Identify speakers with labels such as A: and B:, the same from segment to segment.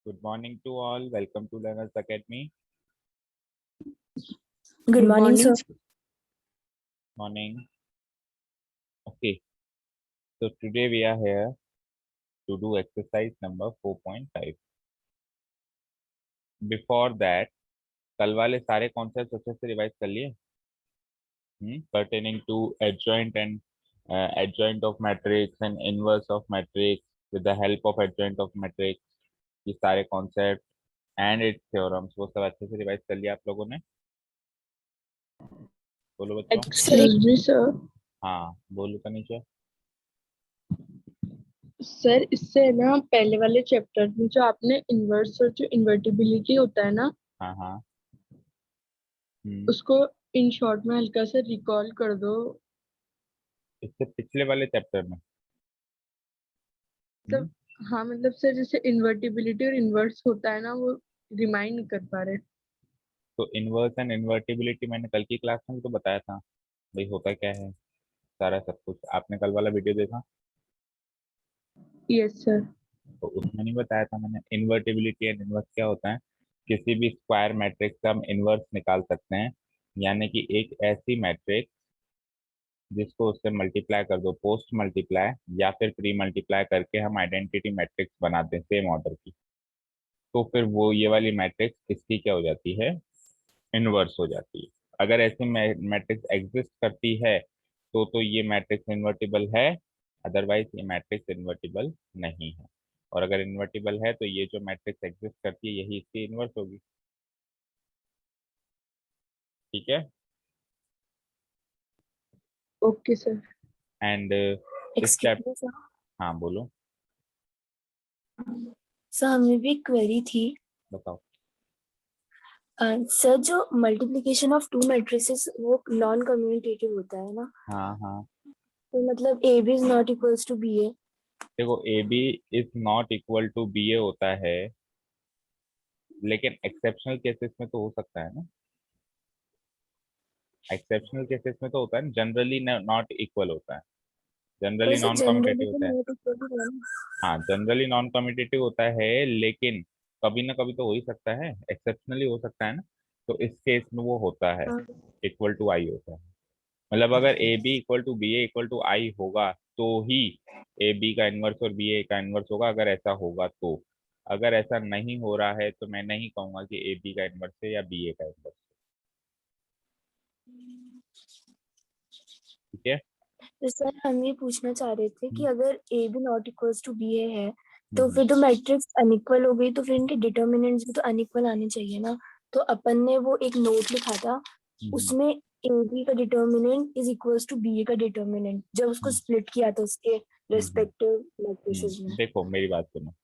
A: Good morning to all. Welcome to Learners Academy.
B: Good morning, sir.
A: Morning. Okay. So today we are here to do exercise number 4.5. Before that, कल वाले सारे concept अच्छे से revise कर लिए pertaining to adjoint and adjoint of matrix and inverse of matrix with the help of adjoint of matrix. ये सारे concept and it's theorems वो सब अच्छे से रिवाइज कर लिया आप लोगों ने? बोलो बच्चों।
B: Excuse me, sir.
A: हाँ बोलो तनीषा।
B: सर इससे ना पहले वाले चैप्टर में जो आपने इन्वर्स और जो इन्वर्टिबिलिटी होता है ना
A: हाँ हाँ
B: उसको इन शॉर्ट में हल्का सा रिकॉल कर दो।
A: इससे पिछले वाले चैप्टर में
B: तब हाँ मतलब सर जैसे इन्वर्टिबिलिटी और इन्वर्स होता है ना वो रिमाइंड नहीं कर पा रहे।
A: तो इन्वर्स एंड इन्वर्टिबिलिटी मैंने कल की क्लास में भी तो बताया था भाई होता क्या है सारा सब कुछ। आपने कल वाला वीडियो देखा?
B: Yes sir.
A: तो उसमें नहीं बताया था मैंने इन्वर्टिबिलिटी एंड इन्वर्स क्या होता है। किसी भी स्क्वायर मैट्रिक्स का हम इन्वर्स निकाल सकते हैं, यानी कि एक ऐसी मैट्रिक्स जिसको उससे मल्टीप्लाई कर दो, पोस्ट मल्टीप्लाई या फिर प्री मल्टीप्लाई करके हम आइडेंटिटी मैट्रिक्स बनाते हैं सेम ऑर्डर की। तो फिर वो ये वाली मैट्रिक्स इसकी क्या हो जाती है? इन्वर्स हो जाती है। अगर ऐसी मैट्रिक्स एग्जिस्ट करती है तो ये मैट्रिक्स इन्वर्टिबल है, अदरवाइज ये मैट्रिक्स इन्वर्टिबल नहीं है। और अगर इन्वर्टिबल है तो ये जो मैट्रिक्स एग्जिस्ट करती है यही इसकी इन्वर्स होगी। ठीक है।
B: Okay sir.
A: एंड इस चैप्टर, हाँ बोलो
C: सर हमें भी क्वेरी थी।
A: बताओ।
C: सर जो मल्टीप्लिकेशन ऑफ टू मैट्रिसेस वो नॉन कम्यूटेटिव होता है ना,
A: हाँ हाँ
C: तो मतलब A B is not equals to B A.
A: देखो A B is not equal to B A होता है, लेकिन एक्सेप्शनल केसेस में तो हो सकता है ना। एक्सेप्शनल केसेस में तो होता है, जनरली नॉट इक्वल होता है, जनरली
C: वैसे
A: नॉन
C: जनरली
A: कम्यूटेटिव
C: तो
A: होता है।
C: नॉट इक्वल टू है ना।
A: हाँ जनरली नॉन कम्यूटेटिव होता है, लेकिन कभी ना कभी तो हो ही सकता है, एक्सेप्शनली हो सकता है ना। तो इस केस में वो होता है,
C: हाँ।
A: इक्वल टू आई होता है। मतलब अगर A B equal to B A equal to I होगा तो ही ए बी का इन्वर्स और बी ए का इन्वर्स होगा। अगर ऐसा होगा तो, अगर ऐसा नहीं हो रहा है तो मैं नहीं कहूंगा कि ए बी का इन्वर्स है या बी ए का इन्वर्स है। ठीक है।
C: तो सर हम ये पूछना चाह रहे थे कि अगर A B not equals to B A है तो
A: हम्म,
C: फिर तो मैट्रिक्स अनइक्वल हो गई, तो फिर इनके डिटर्मिनेंट्स भी तो अनइक्वल आने चाहिए ना। तो अपन ने वो एक नोट लिखा था, उसमें ए बी का determinant is equals to B A का डिटर्मिनेंट जब उसको स्प्लिट किया था उसके रेस्पेक्टिव मैट्रिसेस में।
A: देखो मेरी बात सुनो।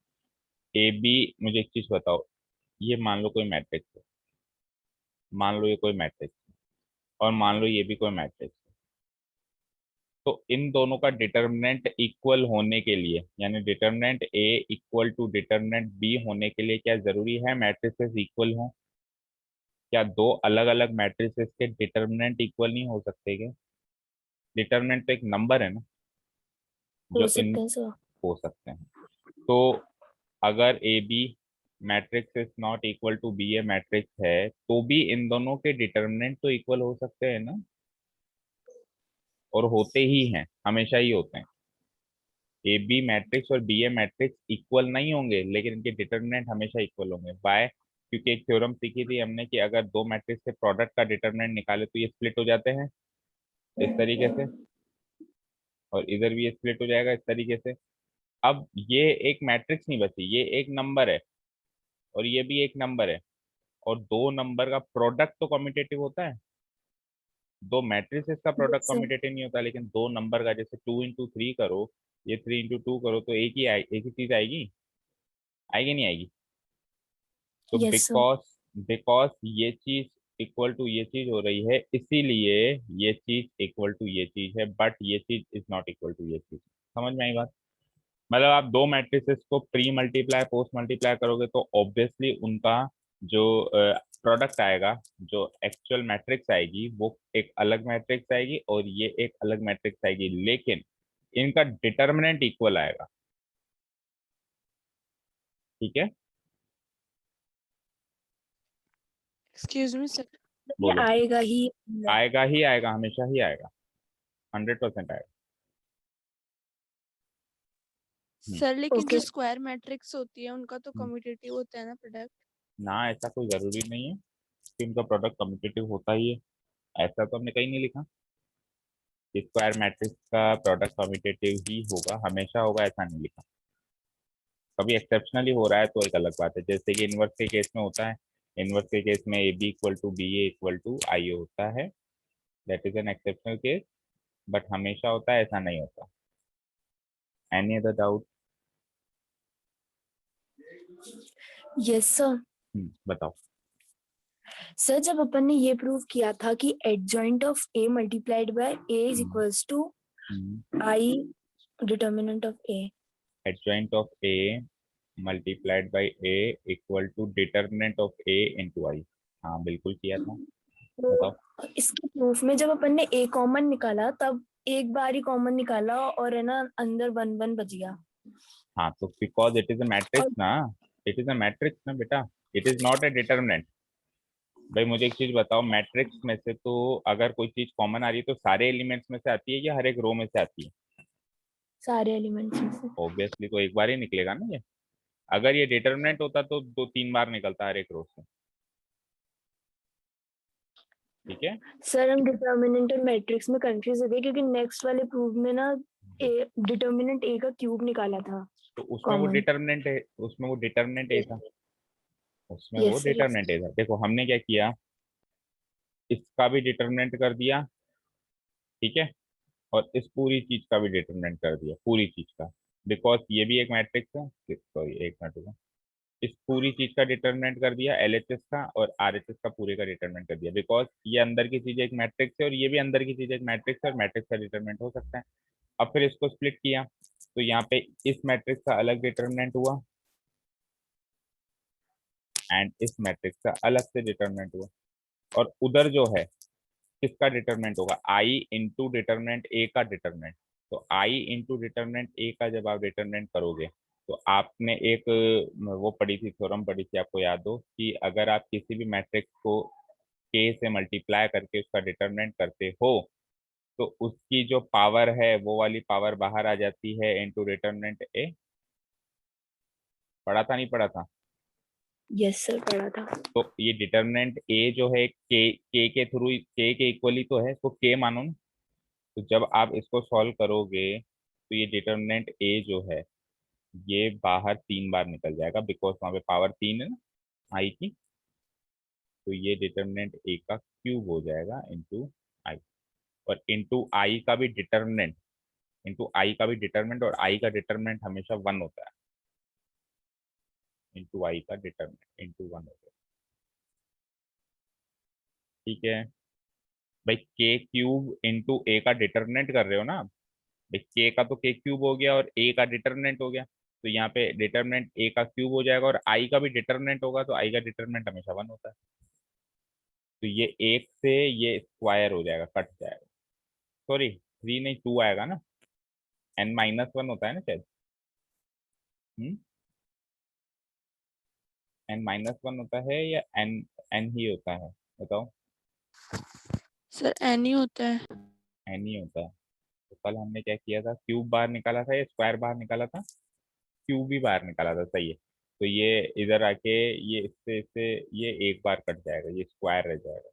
A: ए बी, मुझे एक चीज बताओ, ये मान लो कोई मैट्रिक्स है, मान लो ये कोई मैट्रिक्स है, और मान लो ये भी कोई मैट्रिक्स है। तो इन दोनों का डिटर्मिनेंट इक्वल होने के लिए, यानी determinant A equal to determinant B होने के लिए क्या जरूरी है मैट्रिसेस इक्वल हों? क्या दो अलग अलग मैट्रिसेस के डिटर्मिनेंट इक्वल नहीं हो सकते क्या? डिटर्मिनेंट तो एक नंबर है ना,
C: हो
A: जो इन
C: सकते हैं सर।
A: हो सकते हैं। तो अगर A B matrix is not equal to B A matrix है तो भी इन दोनों के डिटर्मिनेंट तो इक्वल हो सकते हैं ना, और होते ही हैं, हमेशा ही होते हैं। ए बी मैट्रिक्स और बी ए मैट्रिक्स इक्वल नहीं होंगे, लेकिन इनके डिटर्मिनेंट हमेशा इक्वल होंगे। बाय, क्योंकि एक थ्योरम सीखी थी हमने कि अगर दो मैट्रिक्स के प्रोडक्ट का डिटर्मिनेंट निकाले तो ये स्प्लिट हो जाते हैं इस तरीके से, और इधर भी ये स्प्लिट हो जाएगा इस तरीके से। अब ये एक मैट्रिक्स नहीं बची, ये एक नंबर है और ये भी एक नंबर है, और दो नंबर का प्रोडक्ट तो कम्यूटेटिव होता है। दो मैट्रिसेस का प्रोडक्ट
C: Yes, sir.
A: कम्यूटेटिव नहीं होता, लेकिन दो नंबर का, जैसे 2 into 3 करो, ये 3 into 2 करो, तो एक ही चीज आएगी, आएगी नहीं आएगी? तो
C: Yes, sir.
A: बिकॉज बिकॉज ये चीज इक्वल टू ये चीज हो रही है, इसीलिए ये चीज इक्वल टू ये चीज है, बट ये चीज इज नॉट इक्वल टू ये चीज। समझ में आई बात? मतलब आप दो मैट्रिसेस को प्री मल्टीप्लाई पोस्ट मल्टीप्लाई करोगे तो ऑब्वियसली उनका जो प्रोडक्ट आएगा, जो एक्चुअल मैट्रिक्स आएगी, वो एक अलग मैट्रिक्स आएगी और ये एक अलग मैट्रिक्स आएगी, लेकिन इनका डिटर्मिनेंट इक्वल आएगा। ठीक है।
D: एक्सक्यूज मी सर,
C: ये
A: बोलो।
C: आएगा ही।
A: आएगा ही आएगा, हमेशा ही आएगा, 100% आएगा।
D: सर लेकिन
C: ओके
D: जो स्क्वायर मैट्रिक्स होती है उनका तो कम्यूटेटिव होता है ना प्रोडक्ट।
A: ना, ऐसा कोई जरूरी नहीं है कि उनका प्रोडक्ट कम्यूटेटिव होता ही है, ऐसा तो हमने कहीं नहीं लिखा। स्क्वायर मैट्रिक्स का प्रोडक्ट कम्यूटेटिव ही होगा, हमेशा होगा ऐसा नहीं लिखा। कभी एक्सेप्शनली हो रहा है तो एक अलग बात है, जैसे कि इनवर्स के केस में होता है। इनवर्स के केस में A B equal to B A equal to I होता है, that is an exceptional case, but हमेशा होता है ऐसा नहीं होता। Any other doubt?
C: Yes sir.
A: बताओ।
C: सर जब अपन ने ये प्रूव किया था कि adjoint of A multiplied by A is equals to I determinant of A.
A: Adjoint of A multiplied by A equal to determinant of A into I, हाँ बिल्कुल किया था। बताओ।
C: तो इसके प्रूफ में जब अपन ने ए कॉमन निकाला तब एक बार ही कॉमन निकाला और है ना अंदर 1 1 बच गया।
A: हाँ तो because it is a matrix ना, इट इज अ मैट्रिक्स ना बेटा, it is not A determinant. भाई मुझे एक चीज बताओ, मैट्रिक्स में से तो अगर कोई चीज कॉमन आ रही है तो सारे एलिमेंट्स में से आती है या हर एक रो में से आती है?
C: सारे एलिमेंट्स में से।
A: ऑब्वियसली तो एक बार ही निकलेगा ना ये। अगर ये डिटर्मिनेंट होता तो 2 3 बार निकलता हर एक रो से। ठीक है।
C: सर हम डिटर्मिनेंट और मैट्रिक्स में कंफ्यूज हो गए क्योंकि नेक्स्ट वाले प्रूफ में ना ए डिटर्मिनेंट ए का क्यूब निकाला था।
A: तो उसमें वो
C: कॉमन।
A: डिटर्मिनेंट है, उसमें वो डिटर्मिनेंट ए था, उसमें वो
C: यस सर।
A: डिटर्मिनेंट ए था। देखो हमने क्या किया, इसका भी डिटर्मिनेंट कर दिया, ठीक है, और इस पूरी चीज का भी डिटरमिनेंट कर दिया, पूरी चीज का, बिकॉज ये भी एक मैट्रिक्स है। सॉरी एक मिनट रुको। इस पूरी चीज का डिटरमिनेंट कर दिया एलएचएस का, और आरएचएस का पूरे का डिटरमिनेंट कर दिया, बिकॉज ये अंदर की चीज एक मैट्रिक्स है और ये भी अंदर की चीज एक मैट्रिक्स है, और मैट्रिक्स का डिटरमिनेंट हो सकता है। अब फिर इसको स्प्लिट किया तो यहाँ पे इस मैट्रिक्स का अलग डिटरमिनेंट हुआ एंड इस मैट्रिक्स का अलग से डिटरमिनेंट हुआ, और उधर जो है किसका डिटरमिनेंट होगा, आई इंटू डिटरमिनेंट ए का डिटरमिनेंट। तो आई इंटू डिटरमिनेंट ए का जब आप डिटरमिनेंट करोगे तो आपने एक वो पढ़ी थी, थ्योरम पढ़ी थी, आपको याद हो कि अगर आप किसी भी मैट्रिक्स को के से मल्टीप्लाई करके उसका डिटरमिनेंट करते हो तो उसकी जो पावर है वो वाली पावर बाहर आ जाती है इंटू डिटरमिनेंट ए। पढ़ा था नहीं पढ़ा था?
C: यस सर पढ़ा था।
A: तो ये डिटरमिनेंट ए जो है के थ्रू, के इक्वली तो है, इसको के मानो ना। तो जब आप इसको सॉल्व करोगे तो ये डिटरमिनेंट ए जो है ये बाहर 3 बार निकल जाएगा, बिकॉज वहां पे पावर 3 है ना आई की। तो ये डिटरमिनेंट ए का क्यूब हो जाएगा इंटू आई, और इंटू आई का भी डिटरमिनेंट, इंटू आई का भी डिटरमिनेंट, और आई का डिटरमिनेंट हमेशा 1 होता है, इंटू आई का डिटरमिनेंट इंटू 1 होता है। ठीक है भाई, के क्यूब इंटू ए का डिटरमिनेंट कर रहे हो ना, के का तो के क्यूब हो गया और ए का डिटरमिनेंट हो गया, तो यहाँ पे डिटरमिनेंट ए का क्यूब हो जाएगा, और आई का भी डिटरमिनेंट होगा, तो आई का डिटरमिनेंट हमेशा 1 होता है। तो ये एक से ये स्क्वायर हो जाएगा, कट जाएगा, सॉरी 3 नहीं 2 आएगा ना, n-1 होता है ना शायद, n-1 होता है या n ही होता है, बताओ।
D: सर एनी होता है।
A: n ही होता है। तो कल हमने क्या किया था, क्यूब बाहर निकाला था या स्क्वायर बाहर निकाला था? क्यूब भी बाहर निकाला था, सही है। तो ये इधर आके ये इससे ये एक बार कट जाएगा, ये स्क्वायर रह जाएगा।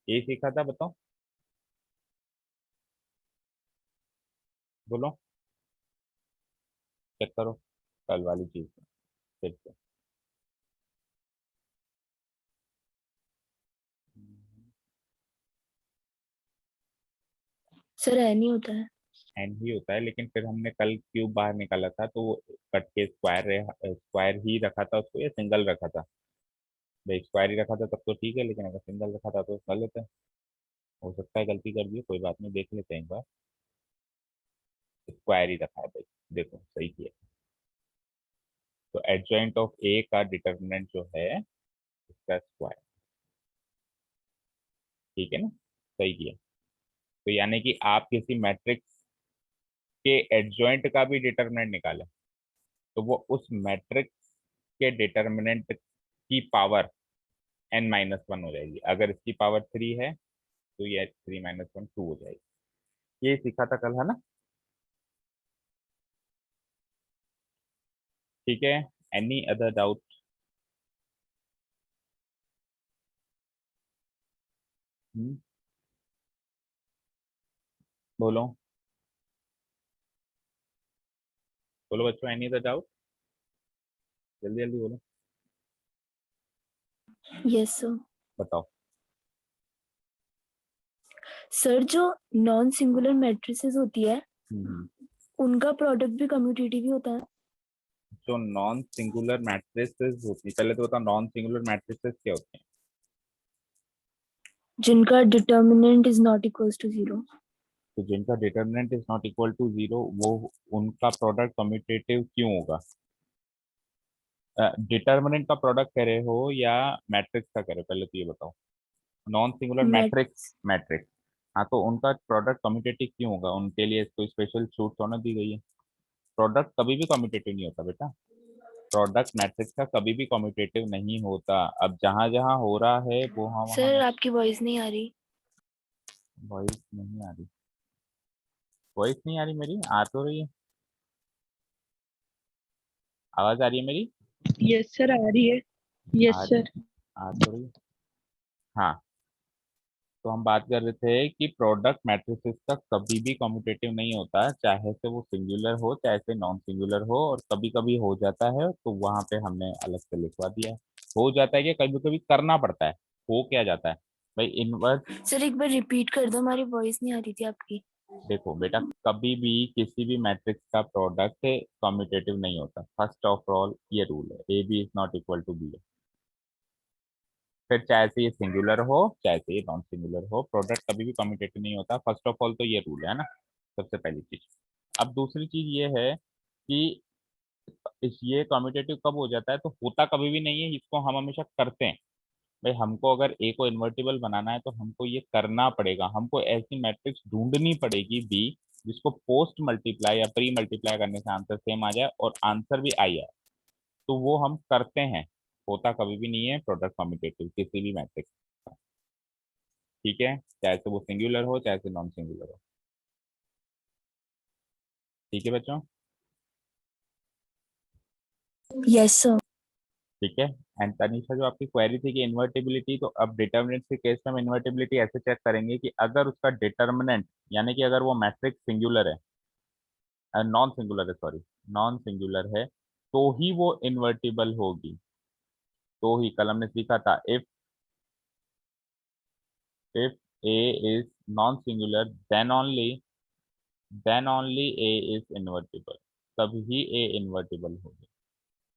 A: ये सीखा था, बताओ, बोलो, चेक करो कल वाली चीज फिर से।
C: सर नहीं होता है।
A: एन ही होता है, लेकिन फिर हमने कल क्यूब बाहर निकाला था तो वो कट के स्क्वायर, स्क्वायर ही रखा था उसको या सिंगल रखा था? भाई स्क्वायर ही रखा था तब तो ठीक है, लेकिन अगर सिंगल रखा था तो गलत है। हो सकता है गलती कर दी, कोई बात नहीं, देख लेते हैं एक बार। स्क्वायर ही रखा है भाई, देखो सही किया। तो एडजॉइंट ऑफ ए का डिटर्मिनेंट जो है इसका स्क्वायर, ठीक है ना, सही किया। तो यानी कि आप किसी मैट्रिक्स के एडजॉइंट का भी डिटर्मिनेंट निकालें तो वो उस मैट्रिक्स के डिटर्मिनेंट की पावर n-1 हो जाएगी। अगर इसकी पावर 3 है तो ये 3 - 1 2 हो जाएगी। ये सीखा था कल, है ना? ठीक है, एनी अदर डाउट? बोलो बोलो बच्चों, एनी अदर डाउट? जल्दी जल्दी बोलो,
C: यस सर।
A: बताओ।
C: सर जो नॉन सिंगुलर मैट्रिसेस होती है
A: हम्म।
C: उनका प्रोडक्ट भी कम्यूटेटिव ही होता है।
A: जो नॉन सिंगुलर मैट्रिसेस होती है, पहले तो बताओ नॉन सिंगुलर मैट्रिसेस क्या होती हैं?
C: जिनका determinant is not equals to 0।
A: तो जिनका determinant is not equal to 0, वो उनका प्रोडक्ट कम्यूटेटिव क्यों होगा? डिटर्मिनेंट का प्रोडक्ट कह रहे हो या मैट्रिक्स का कह रहे हो, पहले तो ये बताओ। Non singular matrix, matrix. हाँ, तो उनका प्रोडक्ट कम्यूटेटिव क्यों होगा? उनके लिए कोई स्पेशल छूट तो ना दी गई है? प्रोडक्ट कभी भी कम्यूटेटिव नहीं होता बेटा। प्रोडक्ट मैट्रिक्स का कभी भी कम्यूटेटिव नहीं होता। अब जहां जहां हो रहा है वो हम
C: सर
A: वहां।
C: आपकी वॉइस नहीं आ रही।
A: वॉइस नहीं आ रही? वॉइस नहीं आ रही मेरी? आ तो रही है, आवाज आ रही है मेरी?
B: यस सर, आ रही है।
A: आ
B: यस सर।
A: आ तो रही है। हाँ, तो हम बात कर रहे थे कि प्रोडक्ट मैट्रिसेस का कभी भी कम्यूटेटिव नहीं होता, चाहे से वो सिंगुलर हो चाहे से नॉन सिंगुलर हो। और कभी कभी हो जाता है तो वहां पे हमने अलग से लिखवा दिया है। हो जाता है कि कभी कभी करना पड़ता है। हो क्या जाता है भाई, इनवर्स।
C: सर एक बार रिपीट कर दो, हमारी वॉइस नहीं आ रही थी आपकी।
A: देखो बेटा, कभी भी किसी भी मैट्रिक्स का प्रोडक्ट कम्यूटेटिव नहीं होता। फर्स्ट ऑफ ऑल ये रूल है, A B is not equal to B. फिर चाहे से ये सिंगुलर हो चाहे से ये नॉन सिंगुलर हो, प्रोडक्ट कभी भी कम्यूटेटिव नहीं होता। फर्स्ट ऑफ ऑल तो ये रूल है ना, सबसे पहली चीज। अब दूसरी चीज ये है कि ये कम्यूटेटिव कब हो जाता है, तो होता कभी भी नहीं है, इसको हम हमेशा करते हैं। भाई हमको अगर ए को इन्वर्टिबल बनाना है तो हमको ये करना पड़ेगा। हमको ऐसी मैट्रिक्स ढूंढनी पड़ेगी बी, जिसको पोस्ट मल्टीप्लाई या प्री मल्टीप्लाई करने से आंसर सेम आ जाए और आंसर भी आई जाए। तो वो हम करते हैं। होता कभी भी नहीं है प्रोडक्ट कम्यूटेटिव किसी भी मैट्रिक्स। ठीक है, चाहे तो वो सिंगुलर हो चाहे से नॉन सिंगुलर हो। ठीक है बच्चों?
C: Yes sir.
A: ठीक है। एंड तनीषा, जो आपकी क्वेरी थी कि इन्वर्टिबिलिटी, तो अब डिटर्मिनेंट के केस में हम इन्वर्टिबिलिटी ऐसे चेक करेंगे कि अगर उसका डिटर्मिनेंट, यानी कि अगर वो मैट्रिक्स सिंगुलर है, नॉन सिंगुलर है सॉरी, नॉन सिंगुलर है, तो ही वो इन्वर्टिबल होगी। तो ही कल हमने सीखा था, if A is non singular then only A is invertible. तभी ए इन्वर्टिबल होगी।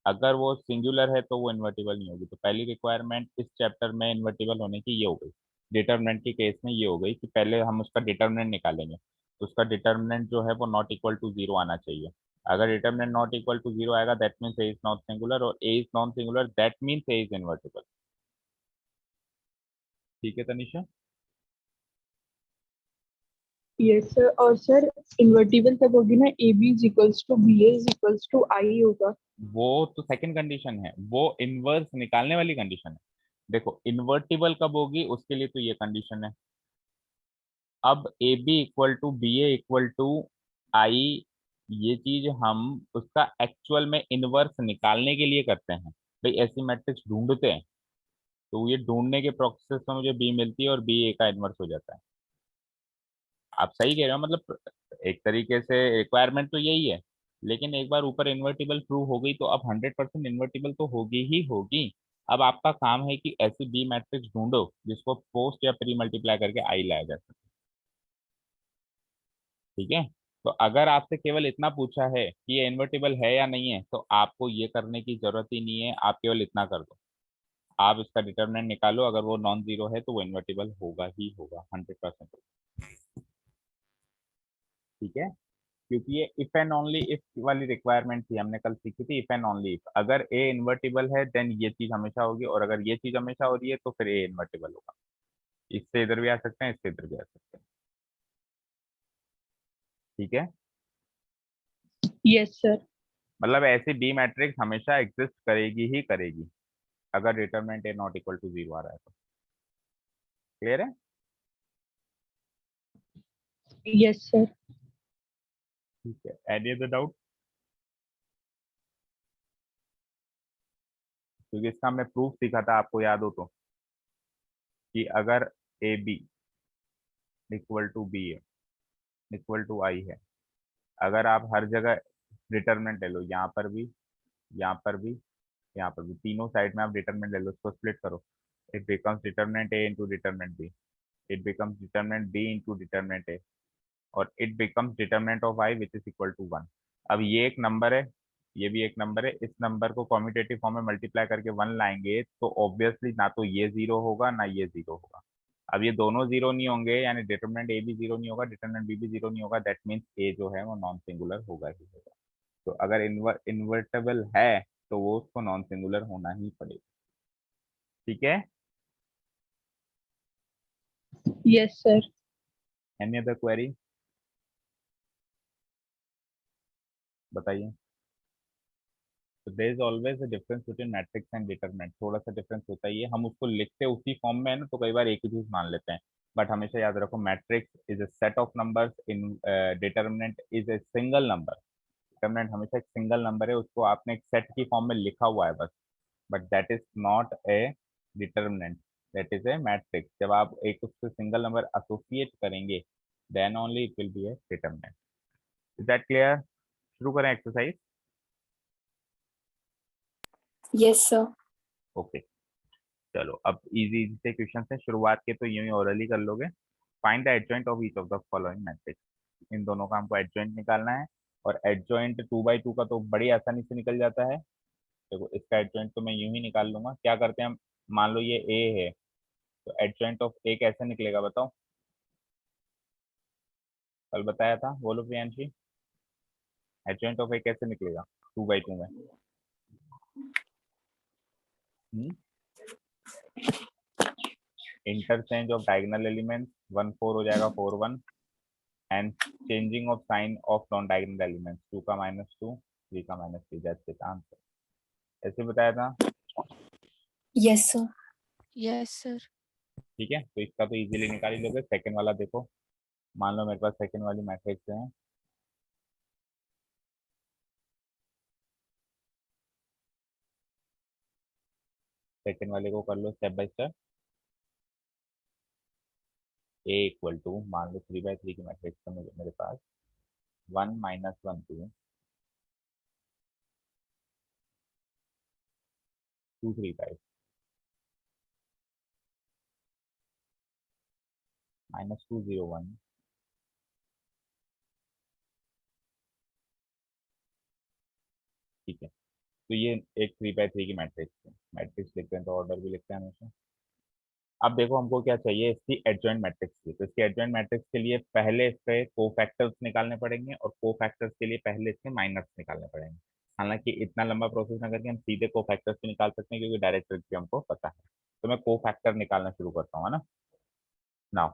A: अगर वो सिंगुलर है तो वो इन्वर्टिबल नहीं होगी। तो पहली रिक्वायरमेंट इस चैप्टर में इन्वर्टिबल होने की ये हो गई। डिटर्मिनेंट के केस में ये हो गई कि पहले हम उसका डिटर्मिनेंट निकालेंगे, तो उसका डिटर्मिनेंट जो है वो नॉट इक्वल टू 0 आना चाहिए। अगर डिटर्मिनेंट नॉट इक्वल टू 0 आएगा, that means A is not singular, और A is non singular that means A is invertible. ठीक है तनिषा?
B: Yes sir. और सर इन्वर्टिबल तब होगी ना, A B is equals to B A is equals to I होगा।
A: वो तो सेकंड कंडीशन है, वो इनवर्स निकालने वाली कंडीशन है। देखो इन्वर्टिबल कब होगी उसके लिए तो ये कंडीशन है। अब A B equal to B A equal to I, ये चीज हम उसका एक्चुअल में इनवर्स निकालने के लिए करते हैं। भाई ऐसी मैट्रिक्स ढूंढते हैं, तो ये ढूंढने के प्रोसेस में मुझे बी मिलती है और बी ए का इनवर्स हो जाता है। आप सही कह रहे हो, मतलब एक तरीके से रिक्वायरमेंट तो यही है। लेकिन एक बार ऊपर इन्वर्टिबल प्रूव हो गई तो अब 100% इन्वर्टिबल तो होगी ही होगी। अब आपका काम है कि ऐसी बी मैट्रिक्स ढूंढो जिसको पोस्ट या प्री मल्टीप्लाई करके आई लाया जा सके। ठीक है, तो अगर आपसे केवल इतना पूछा है कि ये इन्वर्टिबल है या नहीं है, तो आपको ये करने की जरूरत ही नहीं है। आप केवल इतना कर दो, आप इसका डिटर्मिनेंट निकालो, अगर वो नॉन जीरो है तो वो इन्वर्टिबल होगा ही होगा, 100%। ठीक है, क्योंकि ये इफ एंड ओनली इफ वाली रिक्वायरमेंट थी, हमने कल सीखी थी। इफ एंड ओनली इफ, अगर ए इन्वर्टिबल है देन ये चीज हमेशा होगी, और अगर ये चीज हमेशा हो रही है तो फिर ए इन्वर्टिबल होगा। इससे इधर भी आ सकते हैं, इससे इधर भी आ सकते हैं। ठीक है,
B: यस सर।
A: मतलब ऐसी बी मैट्रिक्स हमेशा एग्जिस्ट करेगी ही करेगी। अगर determinant A not equal to 0 आ रहा है तो। क्लियर है?
B: yes sir.
A: ठीक है, एनी अदर डाउट? क्योंकि इसका हमने प्रूफ सीखा था, आपको याद हो तो, कि अगर A B equal to B A equal to I है, अगर आप हर जगह डिटरमिनेंट ले लो, यहाँ पर भी, यहाँ पर भी, यहाँ पर भी, तीनों साइड में आप डिटरमिनेंट ले लो, उसको स्प्लिट करो, it becomes determinant A into determinant B, it becomes determinant B into determinant A, और it becomes determinant of I which is equal to 1। अब ये एक नंबर है, ये भी एक नंबर है, इस नंबर को कॉम्यूटेटिव फॉर्म में मल्टीप्लाई करके 1 लाएंगे तो ऑब्वियसली ना तो ये 0 होगा ना ये 0 होगा। अब ये दोनों 0 नहीं होंगे, यानी डिटरमिनेंट ए भी 0 नहीं होगा, डिटरमिनेंट बी भी 0 नहीं होगा, दैट मीन्स ए जो है वो नॉन सिंगुलर होगा ही होगा। तो अगर इन्वर्टेबल है तो वो उसको नॉन सिंगुलर होना ही पड़ेगा। ठीक है?
B: Yes sir.
A: Any other query? बताइए। तो there is always a difference between matrix and determinant, थोड़ा सा डिफरेंस होता ही है, हम उसको लिखते उसी फॉर्म में है ना, तो कई बार एक ही चीज मान लेते हैं, बट हमेशा याद रखो matrix is a set of numbers, in determinant is a single number. Determinant हमेशा एक सिंगल नंबर है, उसको आपने एक सेट की फॉर्म में लिखा हुआ है बस, but that is not a determinant, that is a matrix. जब आप एक उससे सिंगल नंबर एसोसिएट करेंगे then only it will be a determinant. Is that clear? शुरू करें एक्सरसाइज?
C: Yes sir.
A: ओके, चलो अब इजी से क्वेश्चन से शुरुआत के, तो यूं ही ओरली कर लोगे। Find the adjoint of each of the following matrix, इन दोनों का हमको एडजॉइंट निकालना है, और एडजॉइंट 2 बाई 2 का तो बड़ी आसानी से निकल जाता है। देखो इसका एडजॉइंट तो मैं यूं ही निकाल लूंगा। क्या करते हैं हम, मान लो ये ए है, तो एडजॉइंट ऑफ ए कैसे निकलेगा बताओ? कल बताया था, बोलो प्रियांशी, एडजॉइंट ऑफ ए कैसे निकलेगा 2 बाई 2 में? इंटरचेंज ऑफ डायगोनल एलिमेंट्स, 1 4 हो जाएगा 4 1, and changing of sine of non diagonal elements, 2 का -2 3 का -3, दैट्स इट आंसर। ऐसे बताया था।
C: Yes sir.
D: Yes sir.
A: ठीक है, तो इसका तो इजीली निकाल ही लोगे। सेकंड वाला देखो, मान लो मेरे पास सेकंड वाली मैट्रिक्स है, सेकंड वाले को कर लो step by step. A equal to, मान लो 3 बाई 3 की मैट्रिक्स है मेरे पास, 1 -1 2 2 3 5 -2 0 1, ठीक है। तो ये एक 3 बाई 3 की मैट्रिक्स है, मैट्रिक्स लिखते हैं तो ऑर्डर भी लिखते हैं हमेशा। अब देखो हमको क्या चाहिए, इसकी एडजॉइंट मैट्रिक्स की, तो इसके एडजॉइंट मैट्रिक्स के लिए पहले इसके कोफैक्टर्स निकालने पड़ेंगे, और कोफैक्टर्स के लिए पहले इसके माइनस निकालने पड़ेंगे। हालांकि इतना लंबा प्रोसेस ना करके हम सीधे कोफैक्टर्स भी निकाल सकते हैं, क्योंकि डायरेक्ट ट्रिक भी हमको पता है। तो मैं कोफैक्टर निकालना शुरू करता हूँ, है ना। नाउ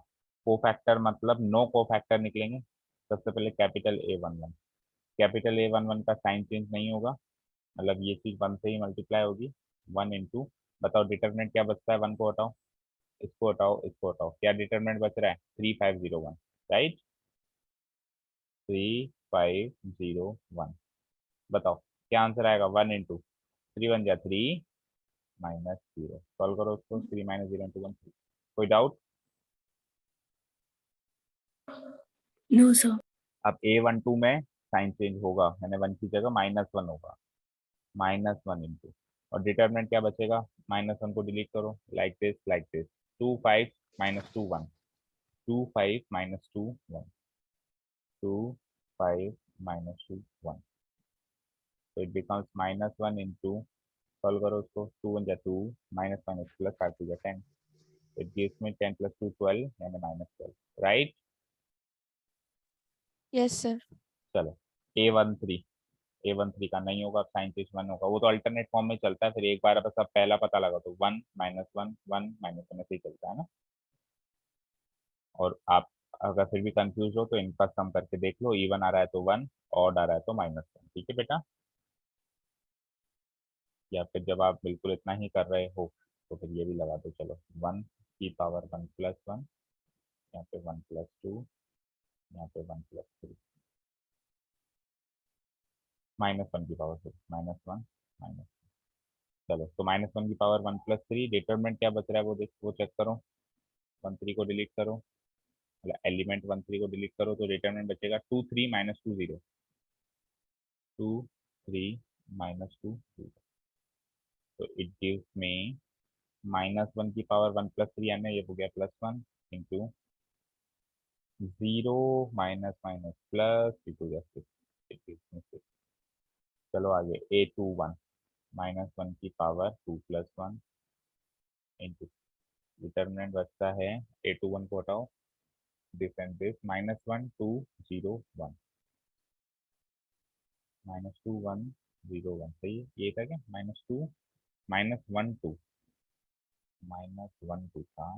A: कोफैक्टर मतलब नो कोफैक्टर निकलेंगे। सबसे पहले कैपिटल A11, कैपिटल A11 का साइन चेंज नहीं होगा, मतलब ये चीज 1 से ही मल्टीप्लाई होगी, 1 इंटू, बताओ डिटरमिनेंट क्या बचता है, 1 को हटाओ, इसको हटाओ, इसको हटाओ, क्या डिटरमिनेंट बच रहा है 3501, राइट, 3501। बताओ क्या आंसर आएगा, 1 इंटू 3 1 जा 3 -0, सॉल्व करो उसको, 3 -0 इंटू 1 3। कोई डाउट?
C: No sir.
A: अब A12 में साइन चेंज होगा, मैंने 1 की जगह -1 होगा, -1 इंटू, और डिटरमिनेंट क्या बचेगा, -1 को डिलीट करो, लाइक दिस लाइक दिस, 2 5 -2 1, 2 5 -2 1, 2 5 -2 1, तो इट बिकम्स -1 इंटू, सॉल्व करो उसको, 2 1 जा 2, -1 प्लस 5 2 जा 10, इट गिव्स मी 10 + 2 12, यानी -12, राइट।
D: Yes sir.
A: चलो A13 का नहीं होगा, साइन चेंज 1 होगा, वो तो अल्टरनेट फॉर्म में चलता है, फिर एक बार बस अब पहला पता लगा तो 1 -1 1 -1 ऐसे ही चलता है ना। और आप अगर फिर भी कंफ्यूज हो तो इनका सम करके देख लो, इवन आ रहा है तो 1, ऑड आ रहा है तो -1, ठीक है बेटा। या फिर जब आप बिल्कुल इतना ही कर रहे हो तो फिर ये भी लगा दो। चलो 1 की पावर 1+1, यहाँ पे 1+2, यहाँ पे 1+3, -1 की पावर 6, -1 माइनस। चलो तो -1 की पावर 1+3, डिटरमिनेंट क्या बच रहा है वो चेक करो। 1 3 को डिलीट करो, मतलब एलिमेंट 1 3 को डिलीट करो तो डिटरमिनेंट बचेगा 2 3 -2 0, 2 3 -2 0। तो इट गिव्स मी -1 की पावर 1+3 यानी ये हो गया +1 into 0 minus minus plus two जैसे 6। चलो आगे A21 -1 की पावर 2+1 इंटू डिटरमिनेंट बचता है A21 को हटाओ, दिस एंड दिस, -1 2 0 1, -2 1 0 1 सही है। ये था क्या -2 -1 2 -1 2 था,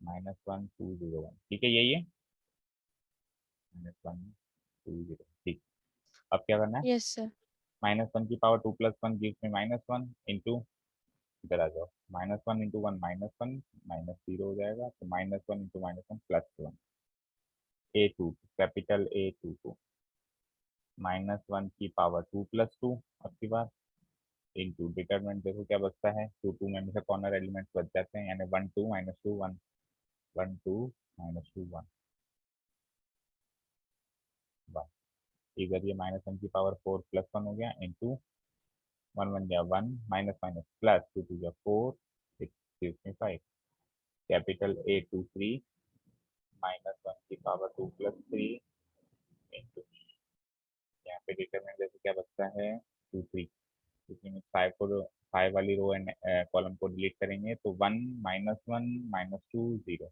A: -1 2 0 1, ठीक है यही है -1 2 0, ठीक। अब क्या करना है,
D: यस सर।
A: -1 की पावर 2+1 गिव्स में -1 इंटू, इधर आ जाओ, -1 इंटू 1 -1 -0 हो जाएगा, तो -1 इंटू -1 +1, A2 कैपिटल A2 -1 की पावर 2+2 अब की बार इंटू डिटरमिनेंट देखो क्या बचता है, 2 2 में हमेशा कॉर्नर एलिमेंट्स बच जाते हैं, यानी 1 2 -2 1 1 2 -2 1 1। इधर ये -1 की पावर 4+1 हो गया इंटू 1 1 या 1 माइनस माइनस प्लस 2 2 या 4 6 6 5 कैपिटल A23 -1 की पावर 2+3 इंटू, यहाँ पे डिटरमिनेंट जैसे क्या बचता है 2 3, क्योंकि में 5 को 5 वाली रो एंड कॉलम को डिलीट करेंगे तो 1 -1 -2 0,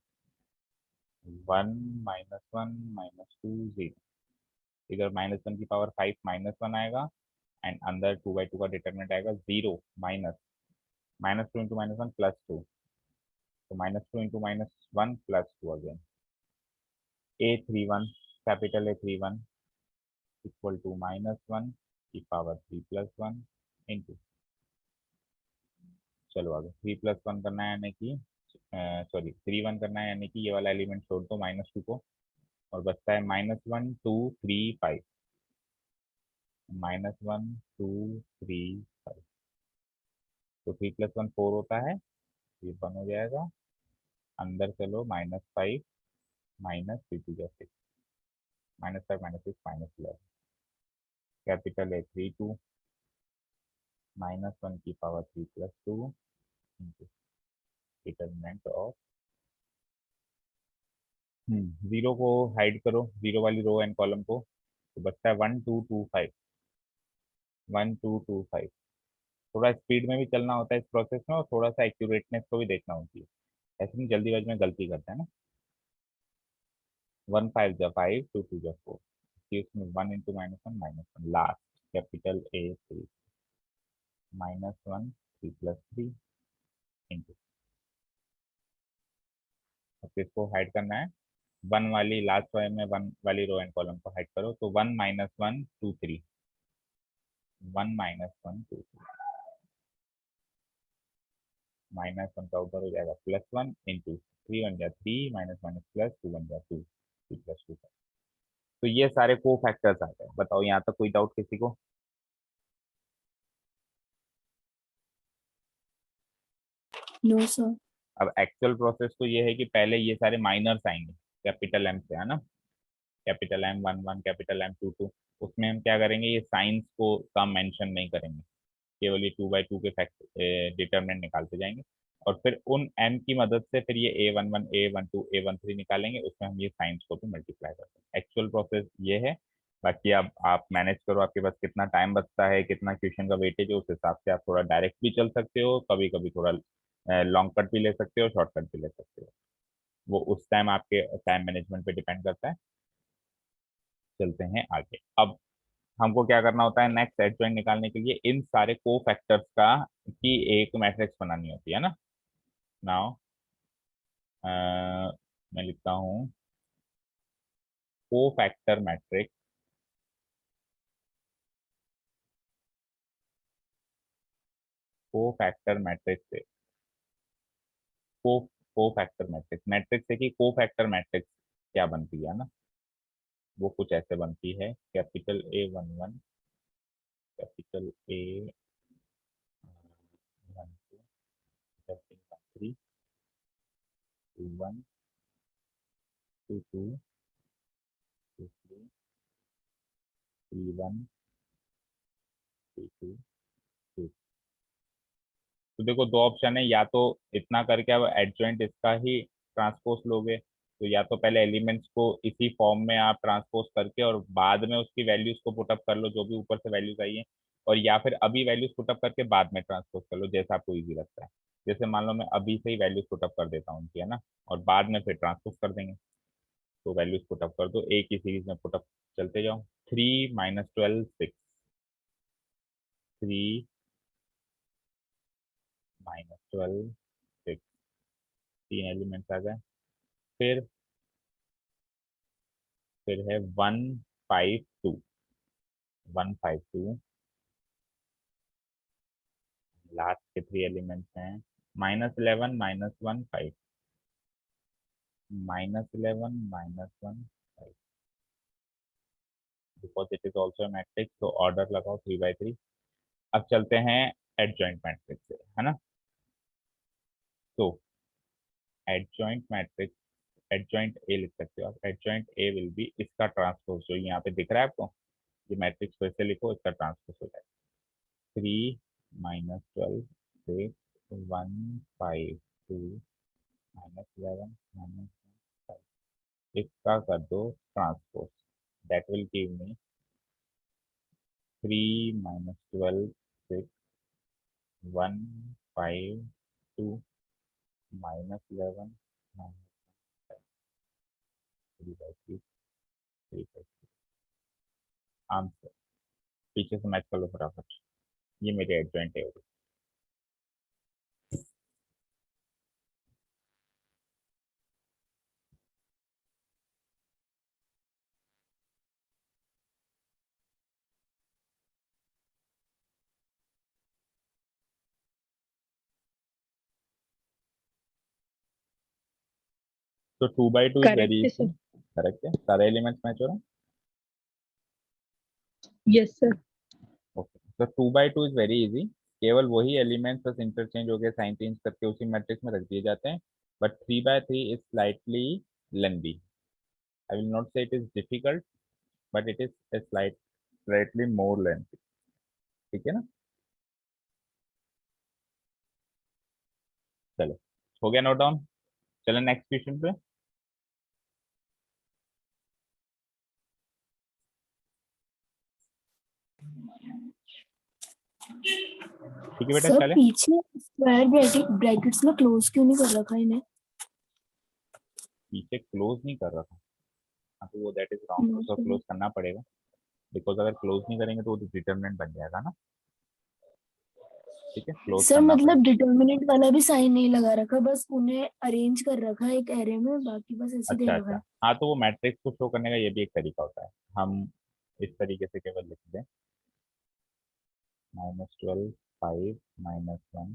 A: 1 -1 -2 0, इधर -1 की पावर 5 -1 आएगा एंड अंदर 2/2 का डिटरमिनेंट आएगा 0 माइनस -2 इंटू -1 +2, तो -2 into -1 +2 again, A31 capital A31 equal to -1 की पावर 3+1 इंटू, चलो आगे 3+1 करना है यानी कि सॉरी 3 1 करना है यानी कि ये वाला एलिमेंट छोड़ दो -2 को, और बचता है -1 2 3 5, -1 2 3 5, तो 3+1 4 होता है, ये 1 हो जाएगा, अंदर चलो -5 -3 2 6, -5 -6 -11 कैपिटल A32 -1 की power 3+2 into determinant of, zero को हाइड करो, जीरो वाली रो एंड कॉलम को, तो बचता है 1 2 2 5 1 2 2 5। थोड़ा स्पीड में भी चलना होता है इस प्रोसेस में, और थोड़ा सा एक्यूरेटनेस को भी देखना होती है, ऐसे नहीं जल्दीबाजी में गलती करते हैं ना। 1 5 जा 5 2 2 जा 4, इसमें 1 into -1 -1 last capital A3 -1 3+3 into, अब इसको हाइड करना है, 1 वाली लास्ट वाले में 1 वाली रो एंड कॉलम को हाइड करो, तो 1 -1 2 3 1 -1 2 3 -1 का ऊपर हो जाएगा +1 इंटू 3 1 जा 3 माइनस माइनस प्लस 2 1 जा 2 3+2। तो ये सारे को फैक्टर्स आ गए, बताओ यहाँ तक कोई डाउट किसी को।
C: No sir.
A: अब एक्चुअल प्रोसेस तो ये है कि पहले ये सारे माइनर्स आएंगे कैपिटल एम से, है ना, कैपिटल M11 कैपिटल M22, उसमें हम क्या करेंगे, ये साइंस को का मेंशन नहीं करेंगे, केवल ये 2/2 के फैक्टर डिटरमिनेंट निकालते जाएंगे, और फिर उन m की मदद से फिर ये A11 A12 A13 निकालेंगे, उसमें हम ये साइंस को भी मल्टीप्लाई करते हैं। एक्चुअल प्रोसेस ये है, बाकी अब आप मैनेज करो, आपके पास कितना टाइम बचता है, कितना क्वेश्चन का वेटेज है, उस हिसाब से आप थोड़ा डायरेक्ट भी चल सकते हो, कभी कभी थोड़ा लॉन्ग कट भी ले सकते हो, शॉर्ट कट भी ले सकते हो, वो उस टाइम आपके टाइम मैनेजमेंट पे डिपेंड करता है। चलते हैं आगे। अब हमको क्या करना होता है, नेक्स्ट एडजॉइंट निकालने के लिए इन सारे को फैक्टर्स का की एक मैट्रिक्स बनानी होती है ना। नाउ मैं लिखता हूँ को फैक्टर मैट्रिक्स कोफैक्टर मैट्रिक्स से, कोफैक्टर मैट्रिक्स, मैट्रिक्स से कि कोफैक्टर मैट्रिक्स क्या बनती है ना, वो कुछ ऐसे बनती है, capital A11, capital A12, capital 13, 21, 22, 23, 31, 32, 2। तो देखो दो ऑप्शन है, या तो इतना करके अब एडजॉइंट इसका ही ट्रांसपोज लोगे, तो या तो पहले एलिमेंट्स को इसी फॉर्म में आप ट्रांसपोज करके और बाद में उसकी वैल्यूज को पुटअप कर लो, जो भी ऊपर से वैल्यूज आई है, और या फिर अभी वैल्यूज पुटअप करके बाद में ट्रांसपोज कर लो, जैसा आपको इजी लगता है। जैसे मान लो मैं अभी से ही वैल्यूज पुटअप कर देता हूँ उनकी, है ना, और बाद में फिर ट्रांसपोज कर देंगे। तो वैल्यूज पुटअप कर दो, एक ही सीरीज में पुटअप चलते जाओ। 3 - 12 6, 3 - 12 6, 3 एलिमेंट्स आ गए। फिर है 152, 152, लास्ट के 3 एलिमेंट्स हैं -11 -1 5, -11 -1 5, because it is also matrix, तो ऑर्डर लगाओ 3 by 3। अब चलते हैं एडजॉइंट मैट्रिक्स से, है ना। तो एडजॉइंट मैट्रिक्स, एडजॉइंट ए लिख सकते हो आप, एडजॉइंट ए विल बी इसका ट्रांसपोज, जो यहाँ पे दिख रहा है आपको, ये मैट्रिक्स फिर से लिखो, इसका ट्रांसपोज हो जाएगा 3 - 12 6 1 5 2 -11 -5, इसका कर दो transpose, that will give me 3 - 12 6 1 5 2 -11 3/3 3/3। Answer पीछे से मैच कर लो फटाफट, ये मेरे एडजॉइंट है। तो 2/2 इज वेरी
B: करेक्ट है
A: इजी।
B: सर।
A: करेक्ट है, सारे एलिमेंट्स मैच हो रहे हैं।
B: Yes sir.
A: ओके, तो 2/2 इज वेरी इजी, केवल वही एलिमेंट्स बस इंटरचेंज हो गए, साइन चेंज करके उसी मैट्रिक्स में रख दिए जाते हैं। But 3/3 is slightly lengthy, I will not say it is difficult, but it is slightly more lengthy. ठीक है ना, चलो हो गया नोट डाउन। चलो नेक्स्ट क्वेश्चन पे। ठीक है बेटा,
C: सर
A: चले।
C: पीछे स्क्वायर ब्रैकेट्स में क्लोज क्यों नहीं कर रखा इन्हें?
A: पीछे क्लोज नहीं कर रहा था, हाँ तो वो दैट इज रॉन्ग,
C: नो
A: उसको
C: सर।
A: क्लोज करना पड़ेगा, बिकॉज अगर क्लोज नहीं करेंगे तो वो डिटरमिनेंट बन जाएगा ना। ठीक है, क्लोज
C: सर
A: करना
C: मतलब
A: पड़ेगा।
C: डिटर्मिनेंट वाला भी साइन नहीं लगा रखा, बस उन्हें अरेंज कर रखा है एक एरे में, बाकी बस ऐसे दे
A: अच्छा
C: रखा
A: अच्छा,
C: है।
A: हाँ तो वो मैट्रिक्स को शो करने का ये भी एक तरीका होता है, हम इस तरीके से केवल लिख दें -12 5 -1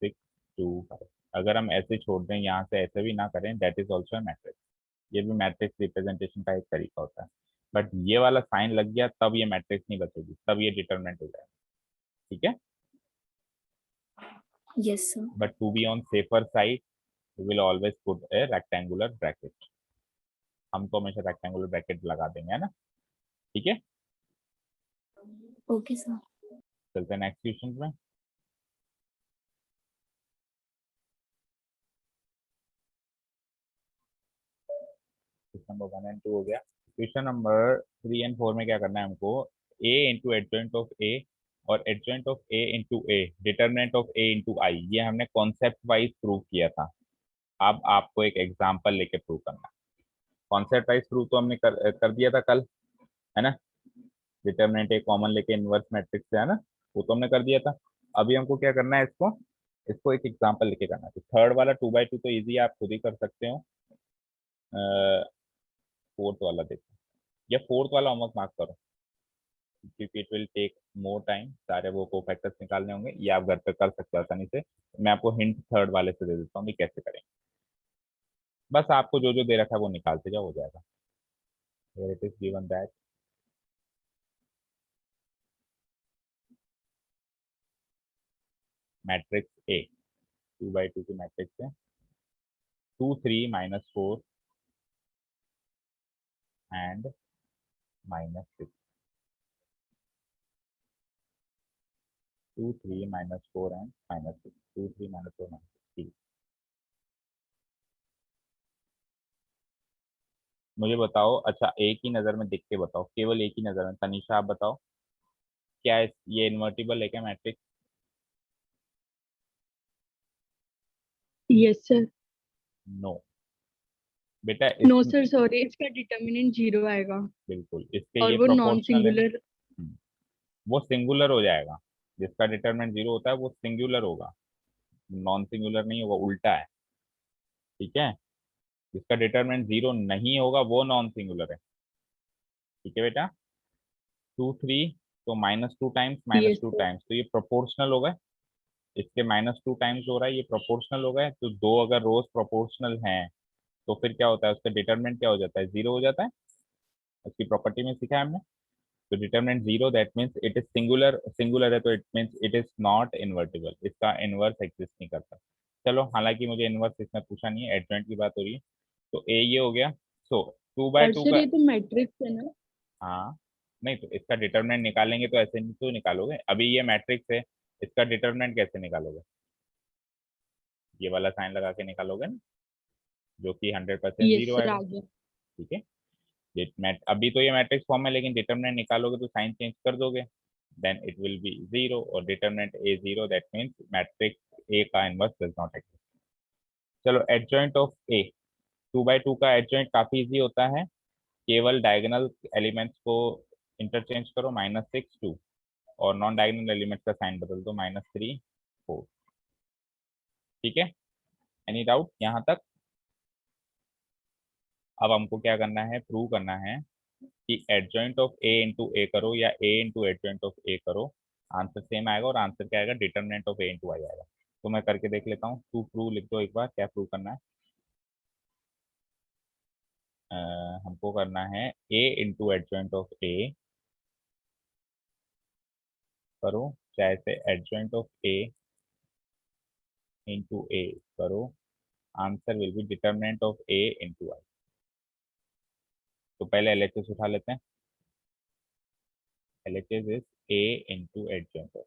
A: 6 2 5। अगर हम ऐसे छोड़ दें, यहाँ से ऐसे भी ना करें, दैट इज ऑल्सो मैट्रिक्स, ये भी मैट्रिक्स रिप्रेजेंटेशन का एक तरीका होता है। बट ये वाला साइन लग गया तब ये मैट्रिक्स नहीं बचेगी, तब ये डिटरमिनेंट हो जाएगा। ठीक है,
C: yes sir.
A: But to be on safer side we will always put a rectangular bracket, हम तो हमेशा रेक्टेंगुलर ब्रैकेट लगा देंगे, है ना। ठीक है,
C: ओके सर।
A: चलते हैं नेक्स्ट क्वेश्चन में। क्वेश्चन नंबर 1 एंड 2 हो गया। क्वेश्चन नंबर 3 एंड 4 में क्या करना है हमको, a into adjoint of a और adjoint of a into a, determinant of a into i, ये हमने कॉन्सेप्ट वाइज प्रूव किया था। अब आपको एक एग्जांपल लेके प्रूव करना है। कॉन्सेप्ट वाइज प्रूव तो हमने कर दिया था कल, है ना, डिटरमिनेंट एक कॉमन लेके इनवर्स मैट्रिक्स से, है ना, वो तो हमने कर दिया था। अभी हमको क्या करना है, इसको इसको एक एग्जांपल लेके करना है। तो थर्ड वाला 2/2 तो इजी, आप खुद ही कर सकते हो। फोर्थ वाला देखो, या फोर्थ वाला होमवर्क मार्क करो, क्योंकि it will take more time, सारे वो कोफैक्टर्स निकालने होंगे। ये आप घर पे कर सकते हो आसानी से। मैं आपको हिंट थर्ड वाले से दे देता हूँ कि कैसे करें। बस आपको जो जो दे रखा है वो निकालते जाओ, हो जाएगा। Here it is given that matrix A 2 by 2 की मैट्रिक्स है, 2 3 -4 एंड -6, 2 3 -4 एंड -6, 2 3 -4 -6। मुझे बताओ, अच्छा एक ही नज़र में देख के बताओ, केवल एक ही नज़र में। तनीषा आप बताओ, क्या ये इन्वर्टिबल है क्या मैट्रिक्स?
B: Yes sir.
A: नो बेटा,
B: नो सर, सॉरी, इसका डिटर्मिनेंट 0 आएगा
A: बिल्कुल इसके
B: और
A: ये
B: वो नॉन
A: प्रोपोर्शनल है ना।
B: सिंगुलर।
A: वो सिंगुलर हो जाएगा। जिसका डिटरमिनेंट 0 होता है वो सिंगुलर होगा, नॉन सिंगुलर नहीं होगा, उल्टा है। ठीक है, जिसका डिटरमिनेंट 0 नहीं होगा वो नॉन सिंगुलर है। ठीक है बेटा, 2 3, तो -2 टाइम्स
B: यस
A: -2
B: सर।
A: टाइम्स, तो ये प्रोपोर्शनल होगा। इसके -2 टाइम्स हो रहा है, ये प्रोपोर्शनल होगा। तो दो अगर रोज प्रोपोर्शनल हैं तो फिर क्या होता है, उसका डिटरमिनेंट क्या हो जाता है, 0 हो जाता है। उसकी प्रॉपर्टी में सीखा है हमने। तो determinant 0 that means it is singular, singular है तो it means it is not invertible, इसका इनवर्स एग्जिस्ट नहीं करता। चलो, हालांकि मुझे इनवर्स इसमें पूछा नहीं है, एडजॉइंट की बात हो रही है। तो ए ये हो गया। सो 2 by 2
B: सर
A: का,
B: ये तो मैट्रिक्स है ना।
A: हाँ, नहीं तो इसका डिटरमिनेंट निकालेंगे तो ऐसे नहीं तो निकालोगे। अभी ये मैट्रिक्स है, इसका डिटरमिनेंट कैसे निकालोगे? ये वाला साइन लगा के निकालोगे ना, जो कि 100%
B: यस
A: 0
B: सर,
A: आएगा।
B: आ गया।
A: ठीक है, ये अभी तो ये मैट्रिक्स फॉर्म है, लेकिन डिटरमिनेंट निकालोगे तो साइन चेंज कर दोगे, देन इट विल बी 0। और determinant A 0 that means matrix A का इनवर्स डज नॉट एक्सिस्ट। चलो, एडजॉइंट ऑफ ए, 2 by 2 का एडजॉइंट काफी इजी होता है। केवल डायगोनल एलिमेंट्स को इंटरचेंज करो, -6 2, और नॉन डायगोनल एलिमेंट्स का साइन बदल दो, -3 4। ठीक है, एनी डाउट यहाँ तक? अब हमको क्या करना है, प्रूव करना है कि adjoint of A into A करो या ए इंटू एडजॉइंट ऑफ ए करो, आंसर सेम आएगा। और आंसर क्या आएगा, डिटरमिनेंट ऑफ ए इंटू आई आएगा। तो मैं करके देख लेता हूँ। टू प्रूव लिख दो एक बार, क्या प्रूव करना है। हमको करना है A into adjoint of A करो, चाहे से adjoint of A into A करो, answer will be determinant of A into I. तो पहले एलएचएस उठा लेते हैं। LHS is A into adjoint of,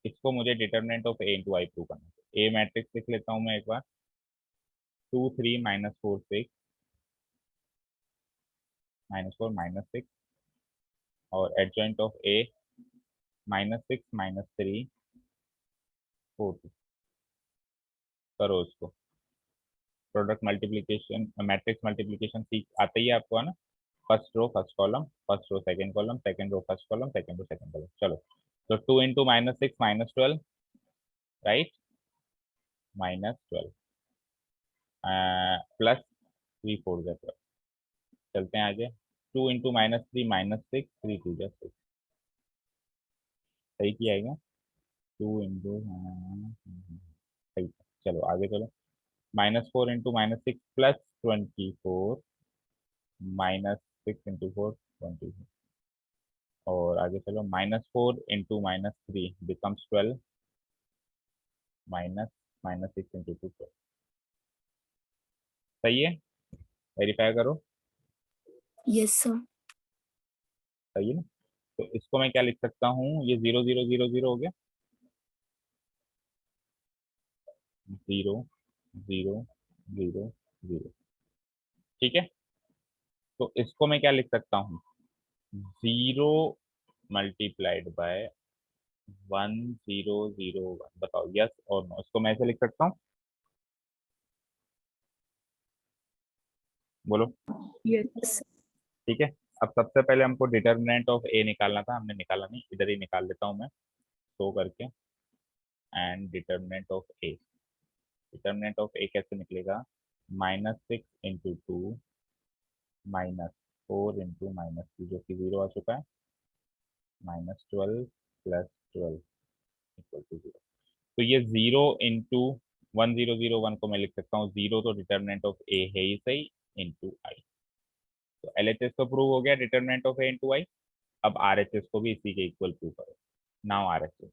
A: इसको मुझे determinant of A into I prove करना है। ए मैट्रिक्स लिख लेता हूँ मैं एक बार, 2 3 -4 6 -4 -6, और एडजॉइंट ऑफ ए -6 -3 4 2। करो उसको, प्रोडक्ट मल्टीप्लीकेशन, मैट्रिक्स मल्टीप्लीकेशन सीख आता ही है आपको, है ना। First row first column, first row second column, second row first column, second row second column. चलो, तो 2 इंटू -6 -12, राइट, -12 +3 4 चलते हैं आगे। 2 इंटू -3 -6, 3 2 6, सही किया है क्या? 2 इंटू, सही। चलो आगे चलो, -4 इंटू -6 +24, -6 इंटू 4 24, और आगे चलो, -4 इंटू -3 बिकम्स 12, माइनस -6 इंटू 2 12। सही है, वेरीफाई करो।
C: Yes sir.
A: सही है ना। तो इसको मैं क्या लिख सकता हूँ, ये 0 0 0 0 हो गया, 0 0 0 0। ठीक है, तो इसको मैं क्या लिख सकता हूँ, 0 मल्टीप्लाइड बाय 1 0 0 1। बताओ यस और नो, इसको मैं ऐसे लिख सकता हूँ, बोलो।
B: यस।
A: ठीक है, अब सबसे पहले हमको डिटर्मिनेंट ऑफ ए निकालना था, हमने निकाला नहीं, इधर ही निकाल लेता हूँ मैं शो करके। And determinant of A, determinant of A कैसे निकलेगा, -6 इंटू 2 -6 4 इंटू -2 जो कि 0 आ चुका है, -12 + 12 इक्वल टू 0। तो ये 0 इंटू 1001 को मैं लिख सकता हूँ 0, तो डिटर्मिनेंट ऑफ ए है ही सही, इंटू आई। तो LHS तो प्रूव हो गया, डिटर्मिनेंट ऑफ ए इंटू आई। अब RHS को भी इसी के इक्वल प्रूव करो। नाउ RHS,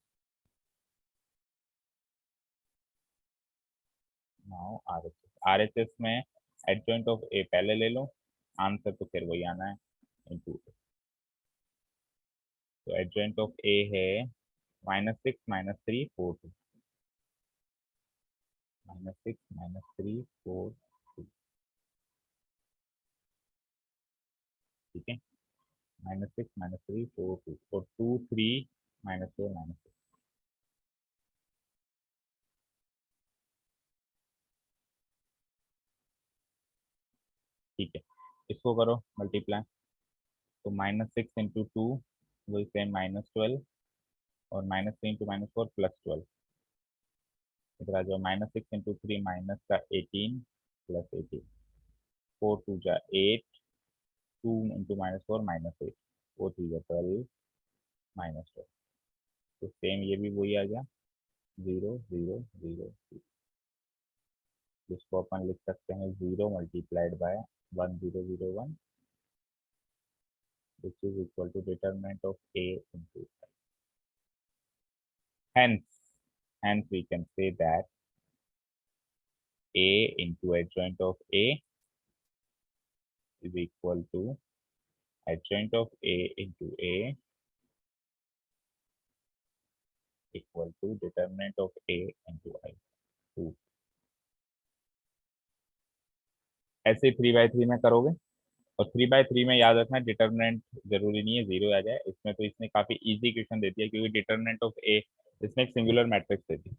A: RHS में एडजॉइंट ऑफ ए पहले ले लो, आंसर तो फिर वही आना है, इंटू। तो एडजॉइंट ऑफ ए है -6 -3 4 2, -6 -3 4 2, ठीक है। -6 -3 4 2 और 2 3 -4 -6, ठीक है। इसको करो मल्टीप्लाई, तो -6 इंटू 2 वही सेम -12, और -3 इंटू -4 +12। इधर आ जाओ, -6 इंटू 3 माइनस का 18 + 18, 4 2 जा 8, 2 इंटू -4 -8, 4 3 जा 12 -12। तो सेम ये भी वही आ गया, 0 0 0 0, जिसको अपन लिख सकते हैं 0 multiplied by 1001, which is equal to determinant of A into I. Hence we can say that A into adjoint of A is equal to adjoint of A into A equal to determinant of A into I. 2 ऐसे 3/3 में करोगे, और 3/3 में याद रखना determinant जरूरी नहीं है 0 आ जाए इसमें। तो इसने काफी इजी क्वेश्चन दे दिया, क्योंकि डिटर्मिनेंट ऑफ ए इसमें एक सिंगुलर मैट्रिक्स देती है,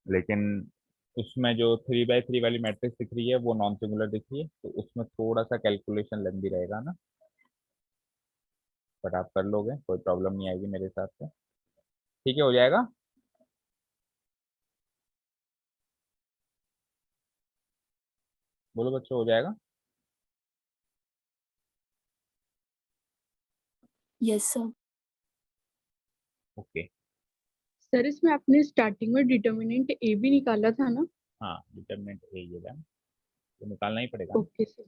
A: लेकिन उसमें जो 3/3 वाली मैट्रिक्स दिख रही है वो नॉन सिंगुलर दिख रही है, तो उसमें थोड़ा सा कैलकुलेशन लेंदी रहेगा ना, बट आप कर लोगे, कोई प्रॉब्लम नहीं आएगी मेरे हिसाब से। ठीक है, हो जाएगा। बोलो बच्चों, हो जाएगा।
C: Yes sir.
A: ओके।
B: सर इसमें आपने स्टार्टिंग में डिटर्मिनेंट ए भी निकाला था ना?
A: हाँ, डिटरमिनेंट ए ये था, तो निकालना ही पड़ेगा ना
B: ओके सर।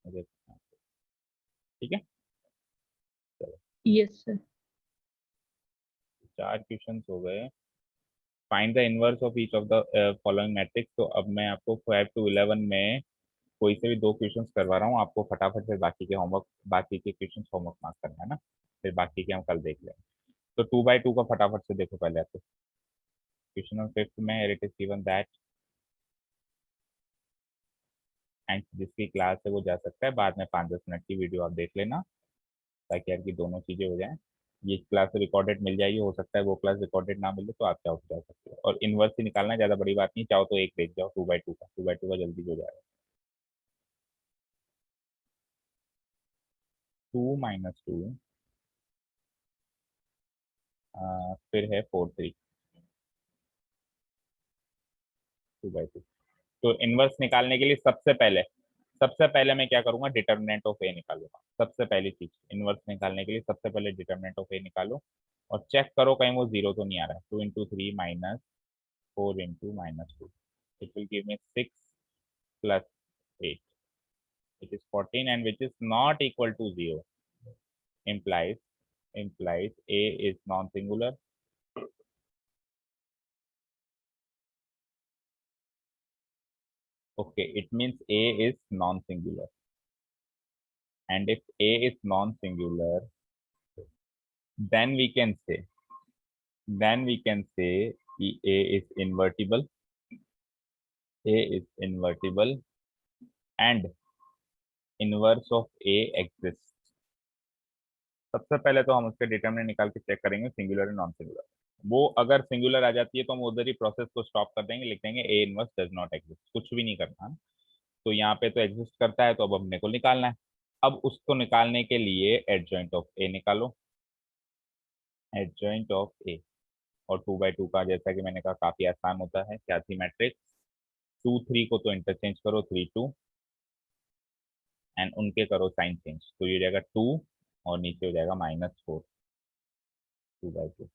A: मुझे। हाँ, ठीक है, चलो
B: यस सर।
A: 4 क्वेश्चन हो गए। Find the inverse of each of the following matrix. तो अब मैं आपको 5 to 11 में कोई से भी 2 क्वेश्चंस करवा रहा हूँ, आपको फटाफट से बाकी के क्वेश्चंस होमवर्क मार्क करना है ना, फिर बाकी के हम कल देख लेंगे। तो 2/2 का फटाफट से देखो पहले। आपको क्वेश्चन नंबर 5 में it is given that, and जिसकी क्लास है वो जा सकता है, बाद में 5-10 मिनट की वीडियो आप देख लेना, ताकि यार की दोनों चीजें हो जाएं। ये क्लास रिकॉर्डेड मिल जाएगी, हो सकता है वो क्लास रिकॉर्डेड ना मिले, तो आप चाहो तो जा सकते हो। और इनवर्स ही निकालना है, ज्यादा बड़ी बात नहीं, चाहो तो एक देख जाओ 2/2 का, 2/2 का जल्दी हो जाएगा। 2 - 2 फिर है 4 3, 2/2। तो इनवर्स निकालने के लिए सबसे पहले मैं क्या करूंगा, डिटर्मिनेंट ऑफ ए निकालूंगा। सबसे पहली चीज इनवर्स निकालने के लिए सबसे पहले डिटर्मिनेंट ऑफ ए निकालो, और चेक करो कहीं वो 0 तो नहीं आ रहा है। 2 into 3 -4 into -2, it will give me 6 + 8, it is 14, and which is not equal to 0, implies A is non-singular. Okay, it means A is non-singular, and if A is non-singular, then we can say A is invertible. A is invertible, and inverse of A exists. सबसे पहले तो हम उसके determinant निकाल के check करेंगे singular and non singular. वो अगर सिंगुलर आ जाती है तो हम उधर ही प्रोसेस को स्टॉप कर देंगे, लिख देंगे A inverse does not exist, कुछ भी नहीं करना। तो यहाँ पे तो एग्जिस्ट करता है, तो अब हमने को निकालना है। अब उसको निकालने के लिए एडजॉइंट ऑफ ए निकालो, एडजॉइंट ऑफ ए। और 2/2 का जैसा कि मैंने कहा काफी आसान होता है, क्या थी मैट्रिक्स, 2 3 को तो इंटरचेंज करो, 3 2, एंड उनके करो साइन चेंज, तो ये हो जाएगा 2 और नीचे हो जाएगा -4, 2/2।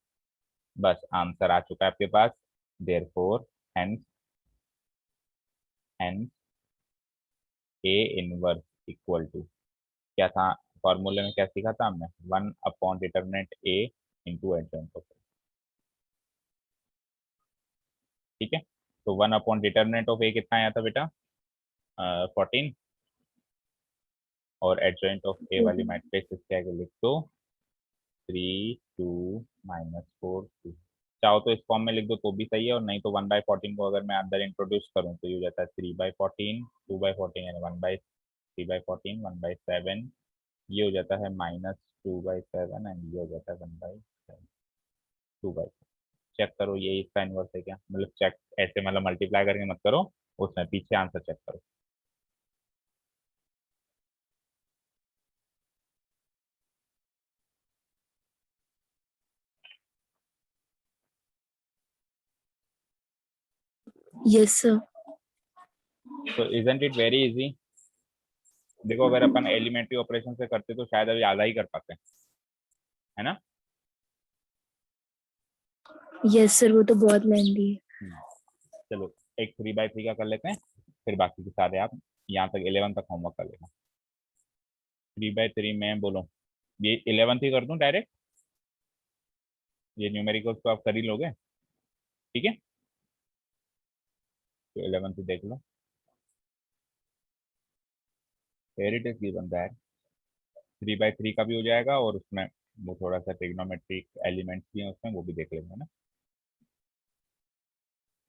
A: बस आंसर आ चुका है आपके पास। Therefore hence hence A inverse equal to, क्या था फॉर्मूले में, क्या सीखा था हमने, 1/डिटरमिनेंट ए इंटू एडजॉइंट ऑफ। ठीक है, तो 1/डिटरमिनेंट ऑफ ए कितना आया था बेटा, 14, और एडजॉइंट ऑफ ए वाली मैट्रिक्स इसके आगे लिख दो 3 2 -4 2। चाहो तो इस फॉर्म में लिख दो तो भी सही है, और नहीं तो 1/14 को अगर मैं अंदर इंट्रोड्यूस करूँ तो ये हो जाता है 3/14, 2/14 यानी 1/3/14, 1/7, ये हो जाता है -2/7 एंड ये हो जाता है 1/7, 2/7। चेक करो ये इसका इनवर्स है क्या, मतलब चेक ऐसे मतलब मल्टीप्लाई करके मत करो, उसमें पीछे आंसर चेक करो।
C: Yes sir.
A: तो इजंट इट वेरी इजी। देखो अगर अपन एलिमेंट्री ऑपरेशन से करते तो शायद अभी आधा ही कर पाते, है ना।
C: यस सर, वो तो बहुत लेंदी है।
A: चलो एक 3/3 का कर लेते हैं, फिर बाकी के सारे आप यहाँ तक 11 तक होमवर्क कर लेना। 3/3 में बोलो, ये 11th ही कर दूं डायरेक्ट, ये न्यूमेरिकल्स तो आप कर ही लोगे, ठीक है, तो 11th ही देख लो। Here it is given that 3/3 का भी हो जाएगा, और उसमें वो थोड़ा सा ट्रिग्नोमेट्रिक एलिमेंट्स भी हैं उसमें, वो भी देख लेंगे ना।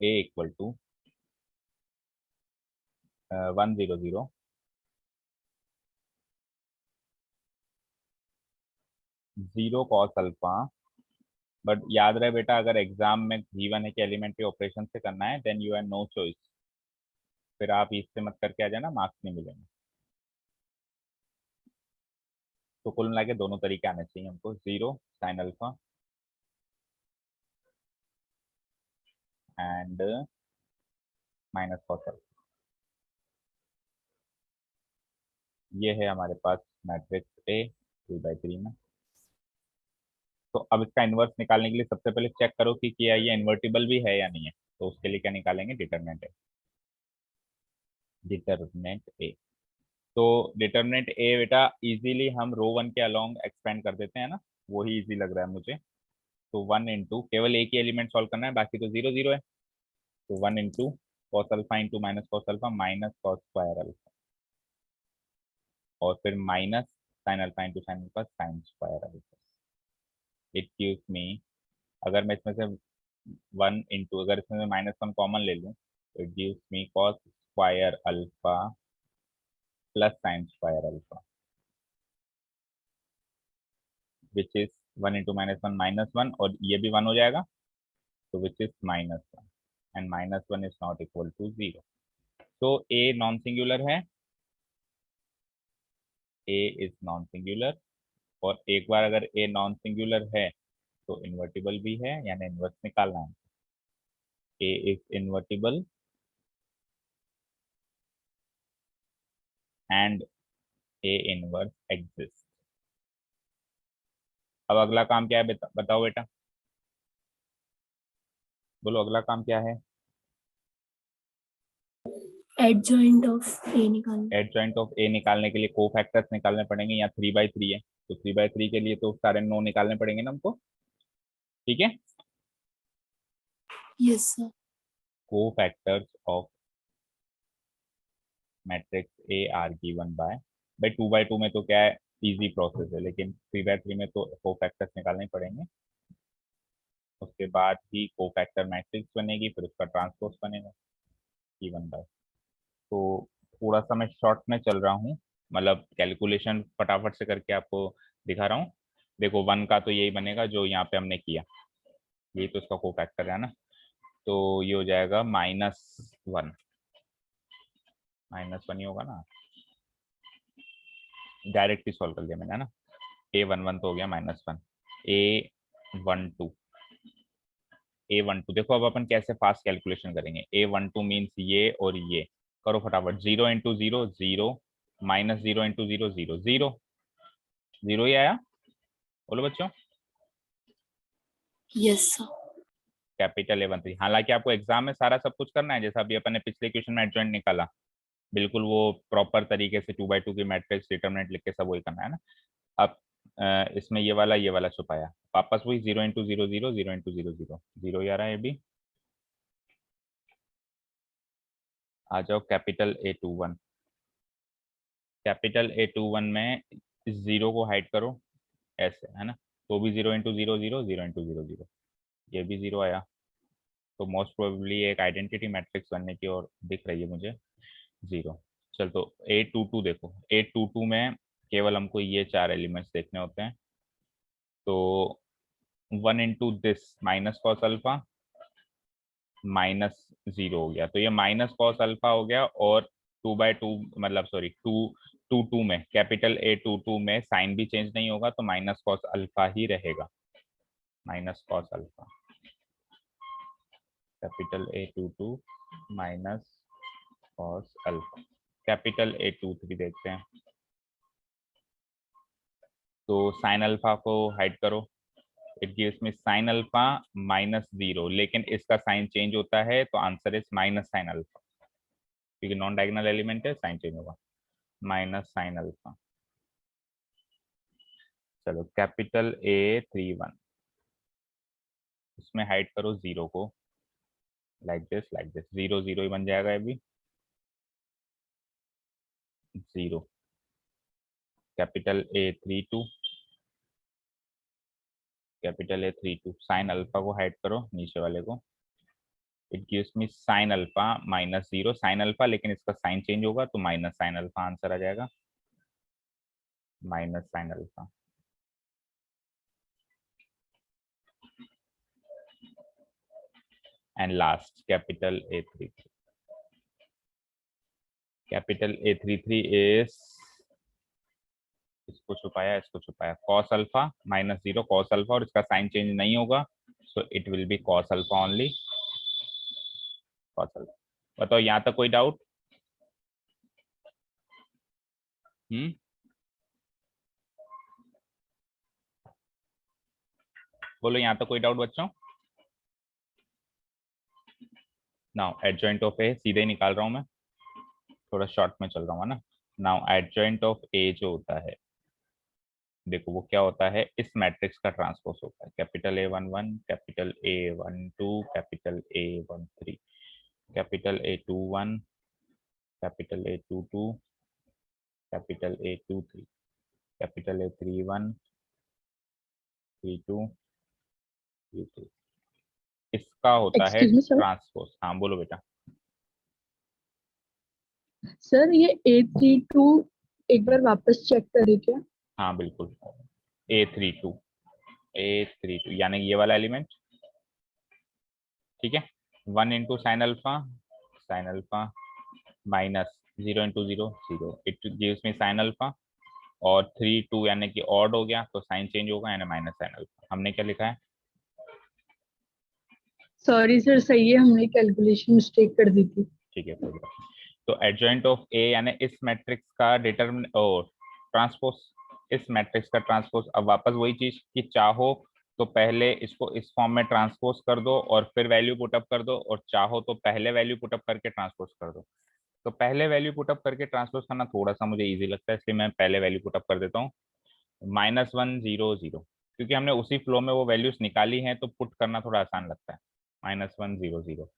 A: a equal to 1 0 0 0 cos alpha. But याद रहे बेटा, अगर एग्जाम में गिवन है कि एलिमेंट्री ऑपरेशन से करना है, then you have no choice, फिर आप इससे मत करके आ जाना, मार्क्स नहीं मिलेंगे। तो कुल मिला के दोनों तरीके आने चाहिए हमको, 0 sin alpha and -cos alpha. ये है हमारे पास मैट्रिक्स ए 3/3 में। तो अब इसका इन्वर्स निकालने के लिए सबसे पहले चेक करो कि क्या ये इन्वर्टिबल भी है या नहीं है, तो उसके लिए क्या निकालेंगे, डिटरमिनेंट ए। डिटरमिनेंट ए, तो डिटरमिनेंट ए बेटा इजीली हम रो 1 के अलोंग एक्सपेंड कर देते हैं ना, वही इजी लग रहा है मुझे। तो 1 इंटू, केवल एक ही एलिमेंट सॉल्व करना है, बाकी तो 0 0 है, तो 1 into cos alpha into -cos alpha minus cos square alpha, और फिर minus sine alpha into sine alpha sign square alpha. It gives मी, अगर मैं इसमें से 1 इंटू, अगर इसमें से -1 कॉमन ले लूँ, तो it gives me cos square alpha plus sine square alpha, which is 1 into -1 -1, और ये भी 1 हो जाएगा, तो which is -1, and -1 is not equal to 0। तो ए नॉन सिंगुलर है, ए इज नॉन सिंगुलर, और एक बार अगर ए नॉन सिंगुलर है तो इन्वर्टिबल भी है, यानी इन्वर्स निकालना है। A is invertible and A inverse exist. अब अगला काम क्या है बताओ बेटा, बोलो अगला काम क्या है।
C: एडजॉइंट ऑफ ए निकालना।
A: एडजॉइंट ऑफ ए निकालने के लिए कोफैक्टर्स निकालने पड़ेंगे, या 3/3 है तो 3/3 के लिए तो सारे 9 निकालने पड़ेंगे ना हमको, ठीक है।
C: Yes sir.
A: Cofactors of matrix A R given by, भाई 2/2 में तो क्या है, इजी प्रोसेस है, लेकिन 3/3 में तो कोफैक्टर्स निकालने पड़ेंगे। उसके बाद ही कोफैक्टर मैट्रिक्स बनेगी, फिर उसका ट्रांसपोज बनेगा गिवन बाय। तो थोड़ा सा मैं शॉर्ट में चल रहा हूँ, मतलब कैलकुलेशन फटाफट से करके आपको दिखा रहा हूँ। देखो 1 का तो यही बनेगा जो यहाँ पे हमने किया, यही तो इसका कोफैक्टर है ना, तो ये हो जाएगा -1, -1 ही होगा ना, डायरेक्ट ही सॉल्व कर लिया मैंने, है ना। A11 तो हो गया -1, A12, A12 देखो अब अपन कैसे फास्ट कैलकुलेशन करेंगे। A12 मीन्स ये और ये, करो फटाफट, 0 इंटू 0 0, माइनस 0 इंटू 0 0 0 0 ही आया। बोलो बच्चों।
C: Yes sir.
A: Capital A13। हालांकि आपको एग्जाम में सारा सब कुछ करना है, जैसा अभी अपन ने पिछले क्वेश्चन में एडजॉइंट निकाला, बिल्कुल वो प्रॉपर तरीके से 2x2 की मैट्रिक्स डिटरमिनेंट लिख के सब वही करना है ना। अब इसमें ये वाला छुपाया, वापस वही 0 इंटू 0 0 0 इंटू 0 0 0 ही आ रहा है ये भी। आ जाओ कैपिटल A21। कैपिटल A21 में इस 0 को हाइड करो ऐसे, है ना, तो भी 0 इंटू 0 0 0 इंटू 0 0, ये भी 0 आया। तो मोस्ट प्रोबेबली एक आइडेंटिटी मैट्रिक्स बनने की और दिख रही है मुझे 0। चल तो A22 देखो, A22 में केवल हमको ये 4 एलिमेंट्स देखने होते हैं। तो 1 into this minus cos alpha minus 0 हो गया, तो ये माइनस कॉस अल्फा हो गया। और 2/2 मतलब सॉरी 2 में कैपिटल A22 में साइन भी चेंज नहीं होगा, तो माइनस कॉस अल्फा ही रहेगा, minus cos alpha. Capital A22 minus cos alpha. Capital A23 देखते हैं, तो साइन अल्फा को हाइड करो, it gives me sine alpha minus 0, लेकिन इसका साइन चेंज होता है, तो answer is minus sine alpha, क्योंकि नॉन डायगोनल एलिमेंट है, साइन चेंज होगा, माइनस साइन अल्फा। चलो कैपिटल A31, इसमें हाइड करो 0 को, लाइक दिस 0 0 ही बन जाएगा अभी 0। Capital A32, capital A32 sine alpha को हाइड करो नीचे वाले को, it gives me sine alpha minus 0, sine alpha, लेकिन इसका साइन चेंज होगा, तो माइनस साइन अल्फा आंसर आ जाएगा, minus sine alpha. And last capital A33, capital A33 is, इसको छुपाया cos alpha minus 0 cos alpha, और इसका साइन चेंज नहीं होगा, so it will B cos alpha only, cos alpha. बताओ यहाँ तक कोई डाउट? बोलो यहाँ तक कोई डाउट बच्चों? नाउ एडजॉइंट ऑफ ए सीधे ही निकाल रहा हूँ मैं, थोड़ा शॉर्ट में चल रहा हूँ ना। नाउ एडजॉइंट ऑफ ए जो होता है, देखो वो क्या होता है, इस मैट्रिक्स का ट्रांसपोज होता है, capital A11 capital A12 capital A13 capital A21 capital A22 capital A23 capital A31 32 33, इसका होता है
B: एक्सक्यूज मी सर।
A: ट्रांसपोज। हाँ बोलो बेटा।
B: सर ये A32 एक बार वापस चेक करें क्या?
A: हाँ बिल्कुल, A32 यानी ये वाला एलिमेंट, ठीक है। 1 into sine alpha minus 0 into 0 0, it gives me sine alpha, और 3 2 यानी कि ऑड हो गया, तो साइन चेंज होगा, यानी माइनस साइन अल्फा। हमने क्या लिखा है?
B: सॉरी सर, सही है, हमने कैलकुलेशन मिस्टेक कर दी थी।
A: ठीक है कोई बात नहीं। तो एडजॉइंट ऑफ ए यानी इस मैट्रिक्स का डिटरमिन और ट्रांसपोज, इस मैट्रिक्स का ट्रांसपोज। अब वापस वही चीज कि चाहो तो पहले इसको इस फॉर्म में ट्रांसपोज कर दो और फिर वैल्यू पुटअप कर दो, और चाहो तो पहले वैल्यू पुटअप करके ट्रांसपोज कर दो। तो पहले वैल्यू पुटअप करके ट्रांसपोज करना थोड़ा सा मुझे इजी लगता है, इसलिए मैं पहले वैल्यू पुटअप कर देता हूँ, -1 0 0, क्योंकि हमने उसी फ्लो में वो वैल्यूज निकाली हैं, तो पुट करना थोड़ा आसान लगता है। -1 0 0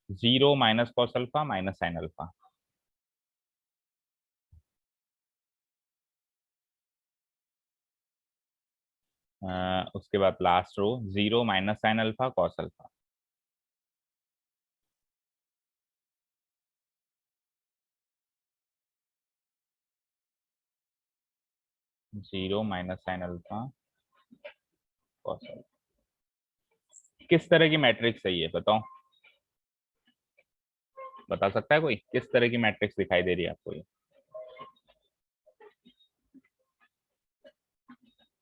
A: 0 minus cos alpha minus sine alpha, उसके बाद last row 0 minus sine alpha cos alpha, zero minus sine alpha cos alpha. किस तरह की मैट्रिक्स है ये बताओ, बता सकता है कोई? किस तरह की मैट्रिक्स दिखाई दे रही है आपको ये?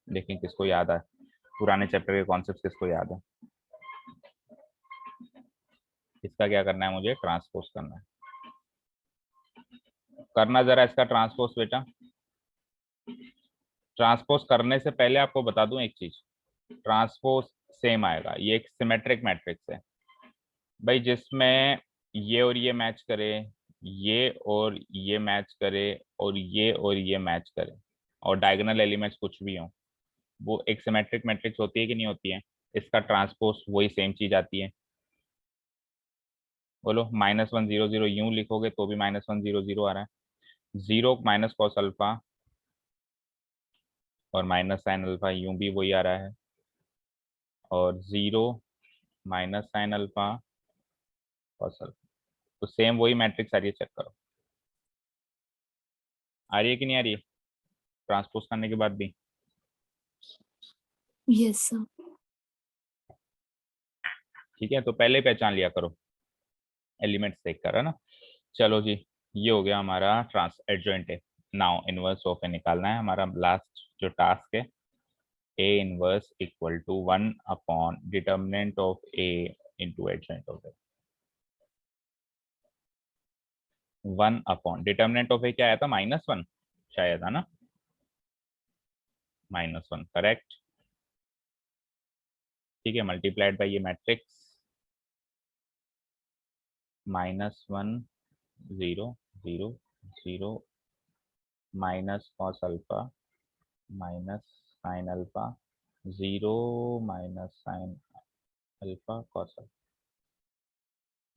A: देखिए किसको याद है, पुराने चैप्टर के कॉन्सेप्ट किसको याद है? इसका क्या करना है मुझे? ट्रांसपोज करना है। करना जरा इसका ट्रांसपोज बेटा। ट्रांसपोज करने से पहले आपको बता दूं एक चीज, ट्रांसपोज सेम आएगा। ये एक सिमेट्रिक मैट्रिक्स है भाई, जिसमें ये और ये मैच करे, ये और ये मैच करे, और ये मैच करे, और डायगोनल एलिमेंट्स कुछ भी हो, वो एक सिमेट्रिक मैट्रिक्स होती है कि नहीं होती है? इसका ट्रांसपोज वही सेम चीज आती है। बोलो, -1 0 0 यूं लिखोगे तो भी -1 0 0 आ रहा है, 0 माइनस कॉस अल्फा और माइनस साइन अल्फा यूं भी वही आ रहा है, और 0 minus sine alpha cos alpha, तो सेम वही मैट्रिक्स आ रही है। चेक करो आ रही है कि नहीं आ रही है ट्रांसपोज करने के बाद भी?
C: Yes sir.
A: ठीक है, तो पहले ही पहचान लिया करो एलिमेंट्स देख कर, है ना। चलो जी, ये हो गया हमारा ट्रांस एडजॉइंट है। नाउ इनवर्स ऑफ ए निकालना है हमारा लास्ट जो टास्क है। A inverse equal to 1 upon determinant of A into adjoint of A. 1 upon determinant of A क्या आया था? -1 शायद, है ना? -1 करेक्ट। ठीक है, मल्टीप्लाइड बाई ये matrix -1 0 0 0 minus cos alpha minus sine alpha 0 minus sine alpha cos alpha.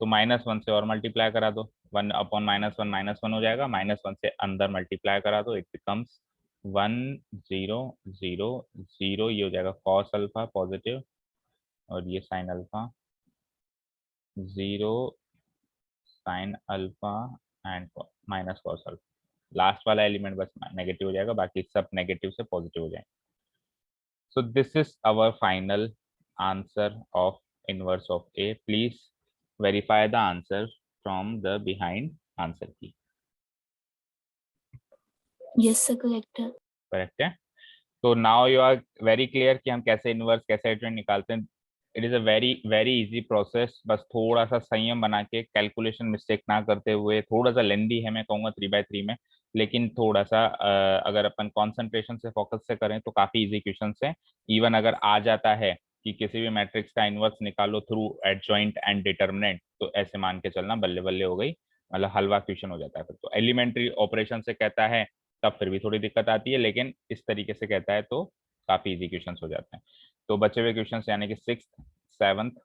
A: तो -1 से और मल्टीप्लाई करा दो, 1 अपॉन -1 हो जाएगा, -1 से अंदर मल्टीप्लाई करा दो, इट बिकम्स 1 0 0 0, ये हो जाएगा कॉस अल्फा पॉजिटिव, और ये sine alpha 0 sine alpha and minus cos alpha. Last वाला एलिमेंट बस नेगेटिव हो जाएगा, बाकी सब नेगेटिव से पॉजिटिव हो जाएंगे। So this is our final answer of inverse of A. Please verify the answer from the behind answer key.
C: Yes sir, correct है।
A: Correct है? तो now you are very clear कि हम कैसे इनवर्स कैसे एडजॉइंट निकालते हैं। It is a very very easy process, बस थोड़ा सा संयम बना के, कैलकुलेशन मिस्टेक ना करते हुए। थोड़ा सा लेंदी है, मैं कहूँगा 3x3 में, लेकिन थोड़ा सा अगर अपन कंसंट्रेशन से फोकस से करें तो काफी इजी क्वेश्चन है। इवन अगर आ जाता है कि किसी भी मैट्रिक्स का इनवर्स निकालो थ्रू एडजॉइंट एंड डिटर्मिनेंट, तो ऐसे मान के चलना बल्ले बल्ले हो गई, मतलब हलवा क्वेश्चन हो जाता है फिर तो। एलिमेंट्री ऑपरेशन से कहता है तब फिर भी थोड़ी दिक्कत आती है, लेकिन इस तरीके से कहता है तो काफी इजी क्वेश्चन हो जाते हैं। तो बचे हुए क्वेश्चन यानी कि 6th 7th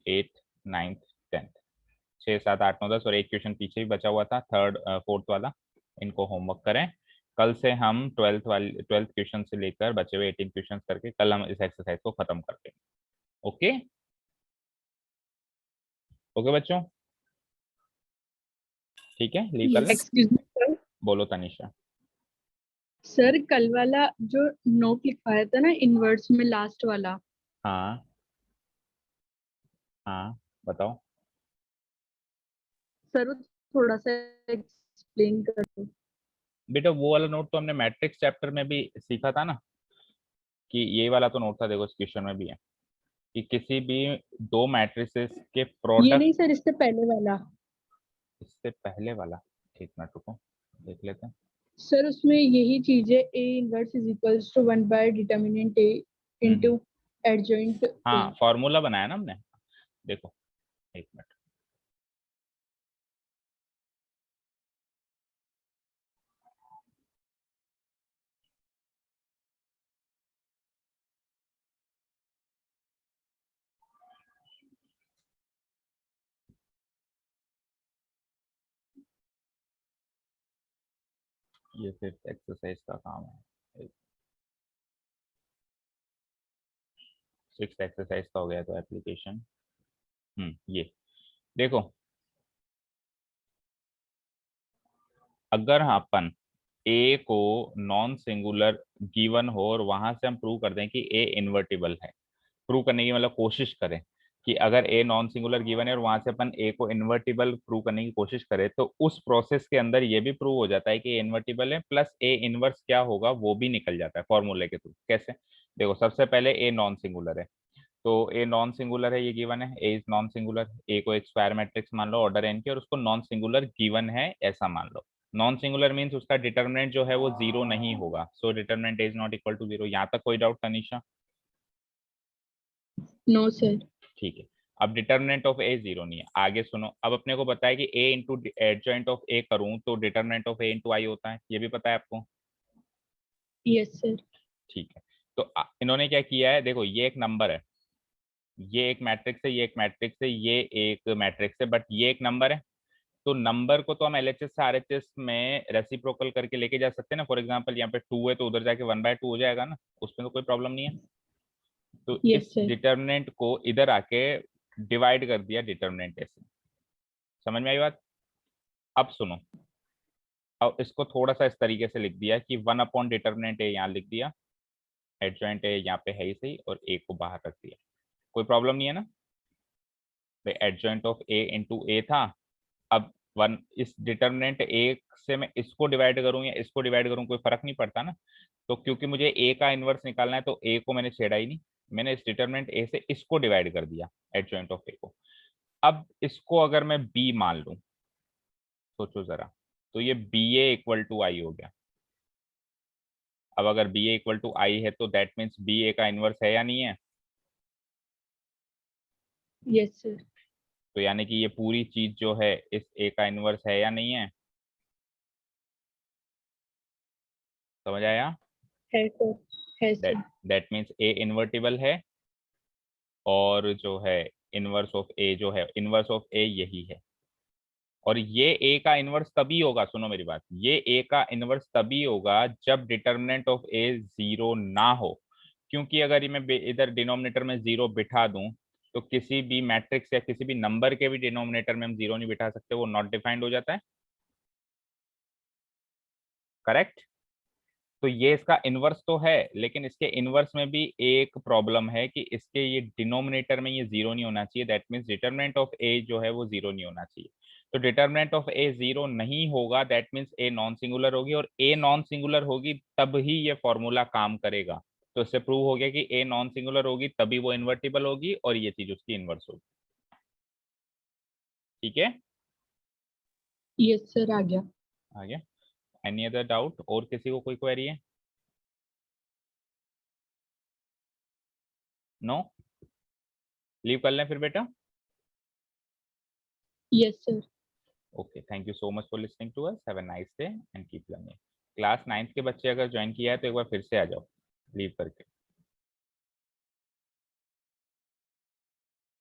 A: 8th 9th 10th, 6 7 8 9 10, और एक क्वेश्चन पीछे भी बचा हुआ था 3rd 4th वाला, इनको होमवर्क करें। कल से हम 12th क्वेश्चन से लेकर बचे हुए 18 क्वेश्चन करके कल हम इस एक्सरसाइज को खत्म करते हैं। ओके ओके बच्चों, ठीक है, लीव कर लें।
B: Excuse me sir.
A: बोलो तनिषा।
B: सर कल वाला जो नोट लिखवाया था ना इनवर्स में लास्ट वाला,
A: हाँ हाँ बताओ।
B: सर वो थोड़ा सा एक्सप्लेन कर दो।
A: बेटा वो वाला नोट तो हमने मैट्रिक्स चैप्टर में भी सीखा था ना, कि ये वाला तो नोट था, देखो इस क्वेश्चन में भी है कि किसी भी दो मैट्रिसेस के
B: ये
A: प्रोडक्ट।
B: नहीं सर, इससे पहले वाला।
A: इससे पहले वाला, एक मिनट रुको देख लेते हैं।
B: सर उसमें यही चीज है, A inverse is equals to 1 by determinant A into adjoint A.
A: हाँ फॉर्मूला बनाया ना हमने, देखो एक मिनट। ये फिफ्थ एक्सरसाइज का काम है, 6th एक्सरसाइज का हो गया तो एप्लीकेशन। ये देखो, अगर अपन ए को नॉन सिंगुलर गिवन हो और वहां से हम प्रूव कर दें कि ए इन्वर्टिबल है, प्रूव करने की मतलब कोशिश करें कि अगर ए नॉन सिंगुलर गिवन है और वहां से अपन ए को इन्वर्टिबल प्रूव करने की कोशिश करें, तो उस प्रोसेस के अंदर ये भी प्रूव हो जाता है कि ए इन्वर्टिबल है, प्लस ए इनवर्स क्या होगा वो भी निकल जाता है फॉर्मूले के थ्रू। कैसे? देखो, सबसे पहले ए नॉन सिंगुलर है, तो ए नॉन सिंगुलर है, ये गिवन है, ए इज नॉन सिंगुलर। ए को एक स्क्वायर मैट्रिक्स मान लो ऑर्डर एन की, और उसको नॉन सिंगुलर गिवन है ऐसा मान लो। नॉन सिंगुलर मीन्स उसका डिटर्मिनेंट जो है वो 0 नहीं होगा, so determinant is not equal to 0। यहाँ तक कोई डाउट तनिषा?
B: No sir.
A: ठीक है, अब डिटर्मिनेंट ऑफ ए 0 नहीं है। आगे सुनो, अब अपने को पता है कि a इंटू एडजॉइंट ऑफ ए करूं तो डिटर्मिनेंट ऑफ ए इंटू आई होता है, ये भी पता है आपको?
B: Yes sir.
A: ठीक है, तो इन्होंने क्या किया है, देखो ये एक नंबर है, ये एक मैट्रिक्स है, ये एक मैट्रिक्स है, ये एक मैट्रिक्स है, बट ये एक नंबर है। तो नंबर को तो हम एलएचएस से आरएचएस में रेसिप्रोकल करके लेके जा सकते हैं ना। फॉर एग्जांपल यहाँ पे 2 है तो उधर जाके 1/2 हो जाएगा ना, उसमें तो कोई प्रॉब्लम नहीं है। तो
B: यस
A: इस
B: सर।
A: डिटर्मिनेंट को इधर आके डिवाइड कर दिया डिटर्मिनेंट से। समझ में आई बात? अब सुनो, अब इसको थोड़ा सा इस तरीके से लिख दिया कि 1 अपॉन डिटर्मिनेंट ए यहाँ लिख दिया, एडजॉइंट ए यहाँ पे है ही सही, और ए को बाहर रख दिया। कोई प्रॉब्लम नहीं है ना? एडजॉइंट ऑफ ए इंटू ए था। अब 1 इस डिटर्मिनेंट ए से मैं इसको डिवाइड करूं या इसको डिवाइड करूं कोई फर्क नहीं पड़ता ना। तो क्योंकि मुझे ए का इनवर्स निकालना है तो ए को मैंने छेड़ा ही नहीं, मैंने इस डिटर्मिनेंट ए से इसको डिवाइड कर दिया, एडजॉइंट ऑफ ए को। अब इसको अगर मैं बी मान लूं, सोचो जरा, तो ये बी ए इक्वल टू आई हो गया। अब अगर B A equal to I है तो दैट मीन्स बी ए का इनवर्स है या नहीं है?
B: Yes sir.
A: तो यानी कि ये पूरी चीज जो है इस ए का इनवर्स है या नहीं है? समझ आया?
B: है सर। है
A: that
B: sir.
A: That means A invertible है, और जो है इनवर्स ऑफ ए जो है, इनवर्स ऑफ ए यही है। और ये ए का इनवर्स तभी होगा, सुनो मेरी बात, ये ए का इनवर्स तभी होगा जब डिटर्मिनेंट ऑफ ए 0 ना हो। क्योंकि अगर ये मैं इधर डिनोमिनेटर में 0 बिठा दूं तो किसी भी मैट्रिक्स या किसी भी नंबर के भी डिनोमिनेटर में हम 0 नहीं बिठा सकते, वो नॉट डिफाइंड हो जाता है। करेक्ट? तो ये इसका इनवर्स तो है, लेकिन इसके इनवर्स में भी एक प्रॉब्लम है कि इसके ये डिनोमिनेटर में ये 0 नहीं होना चाहिए। दैट मीन्स डिटर्मिनेंट ऑफ ए जो है वो 0 नहीं होना चाहिए। तो डिटर्मिनेंट ऑफ ए 0 नहीं होगा, that means a non singular होगी, और ए नॉन सिंगुलर होगी तब ही ये फॉर्मूला काम करेगा। तो इससे प्रूव हो गया कि ए नॉन सिंगुलर होगी तभी वो इन्वर्टिबल होगी, और ये चीज उसकी इनवर्स होगी। ठीक है,
B: यस सर, आ गया।
A: आ गया? Any other doubt? और किसी को कोई क्वेरी है? नो? लीव कर लें फिर बेटा?
B: Yes sir.
A: Okay, thank you so much for listening to us, have a nice day and keep learning. Class 9th के बच्चे अगर ज्वाइन किया है तो एक बार फिर से आ जाओ लीव करके।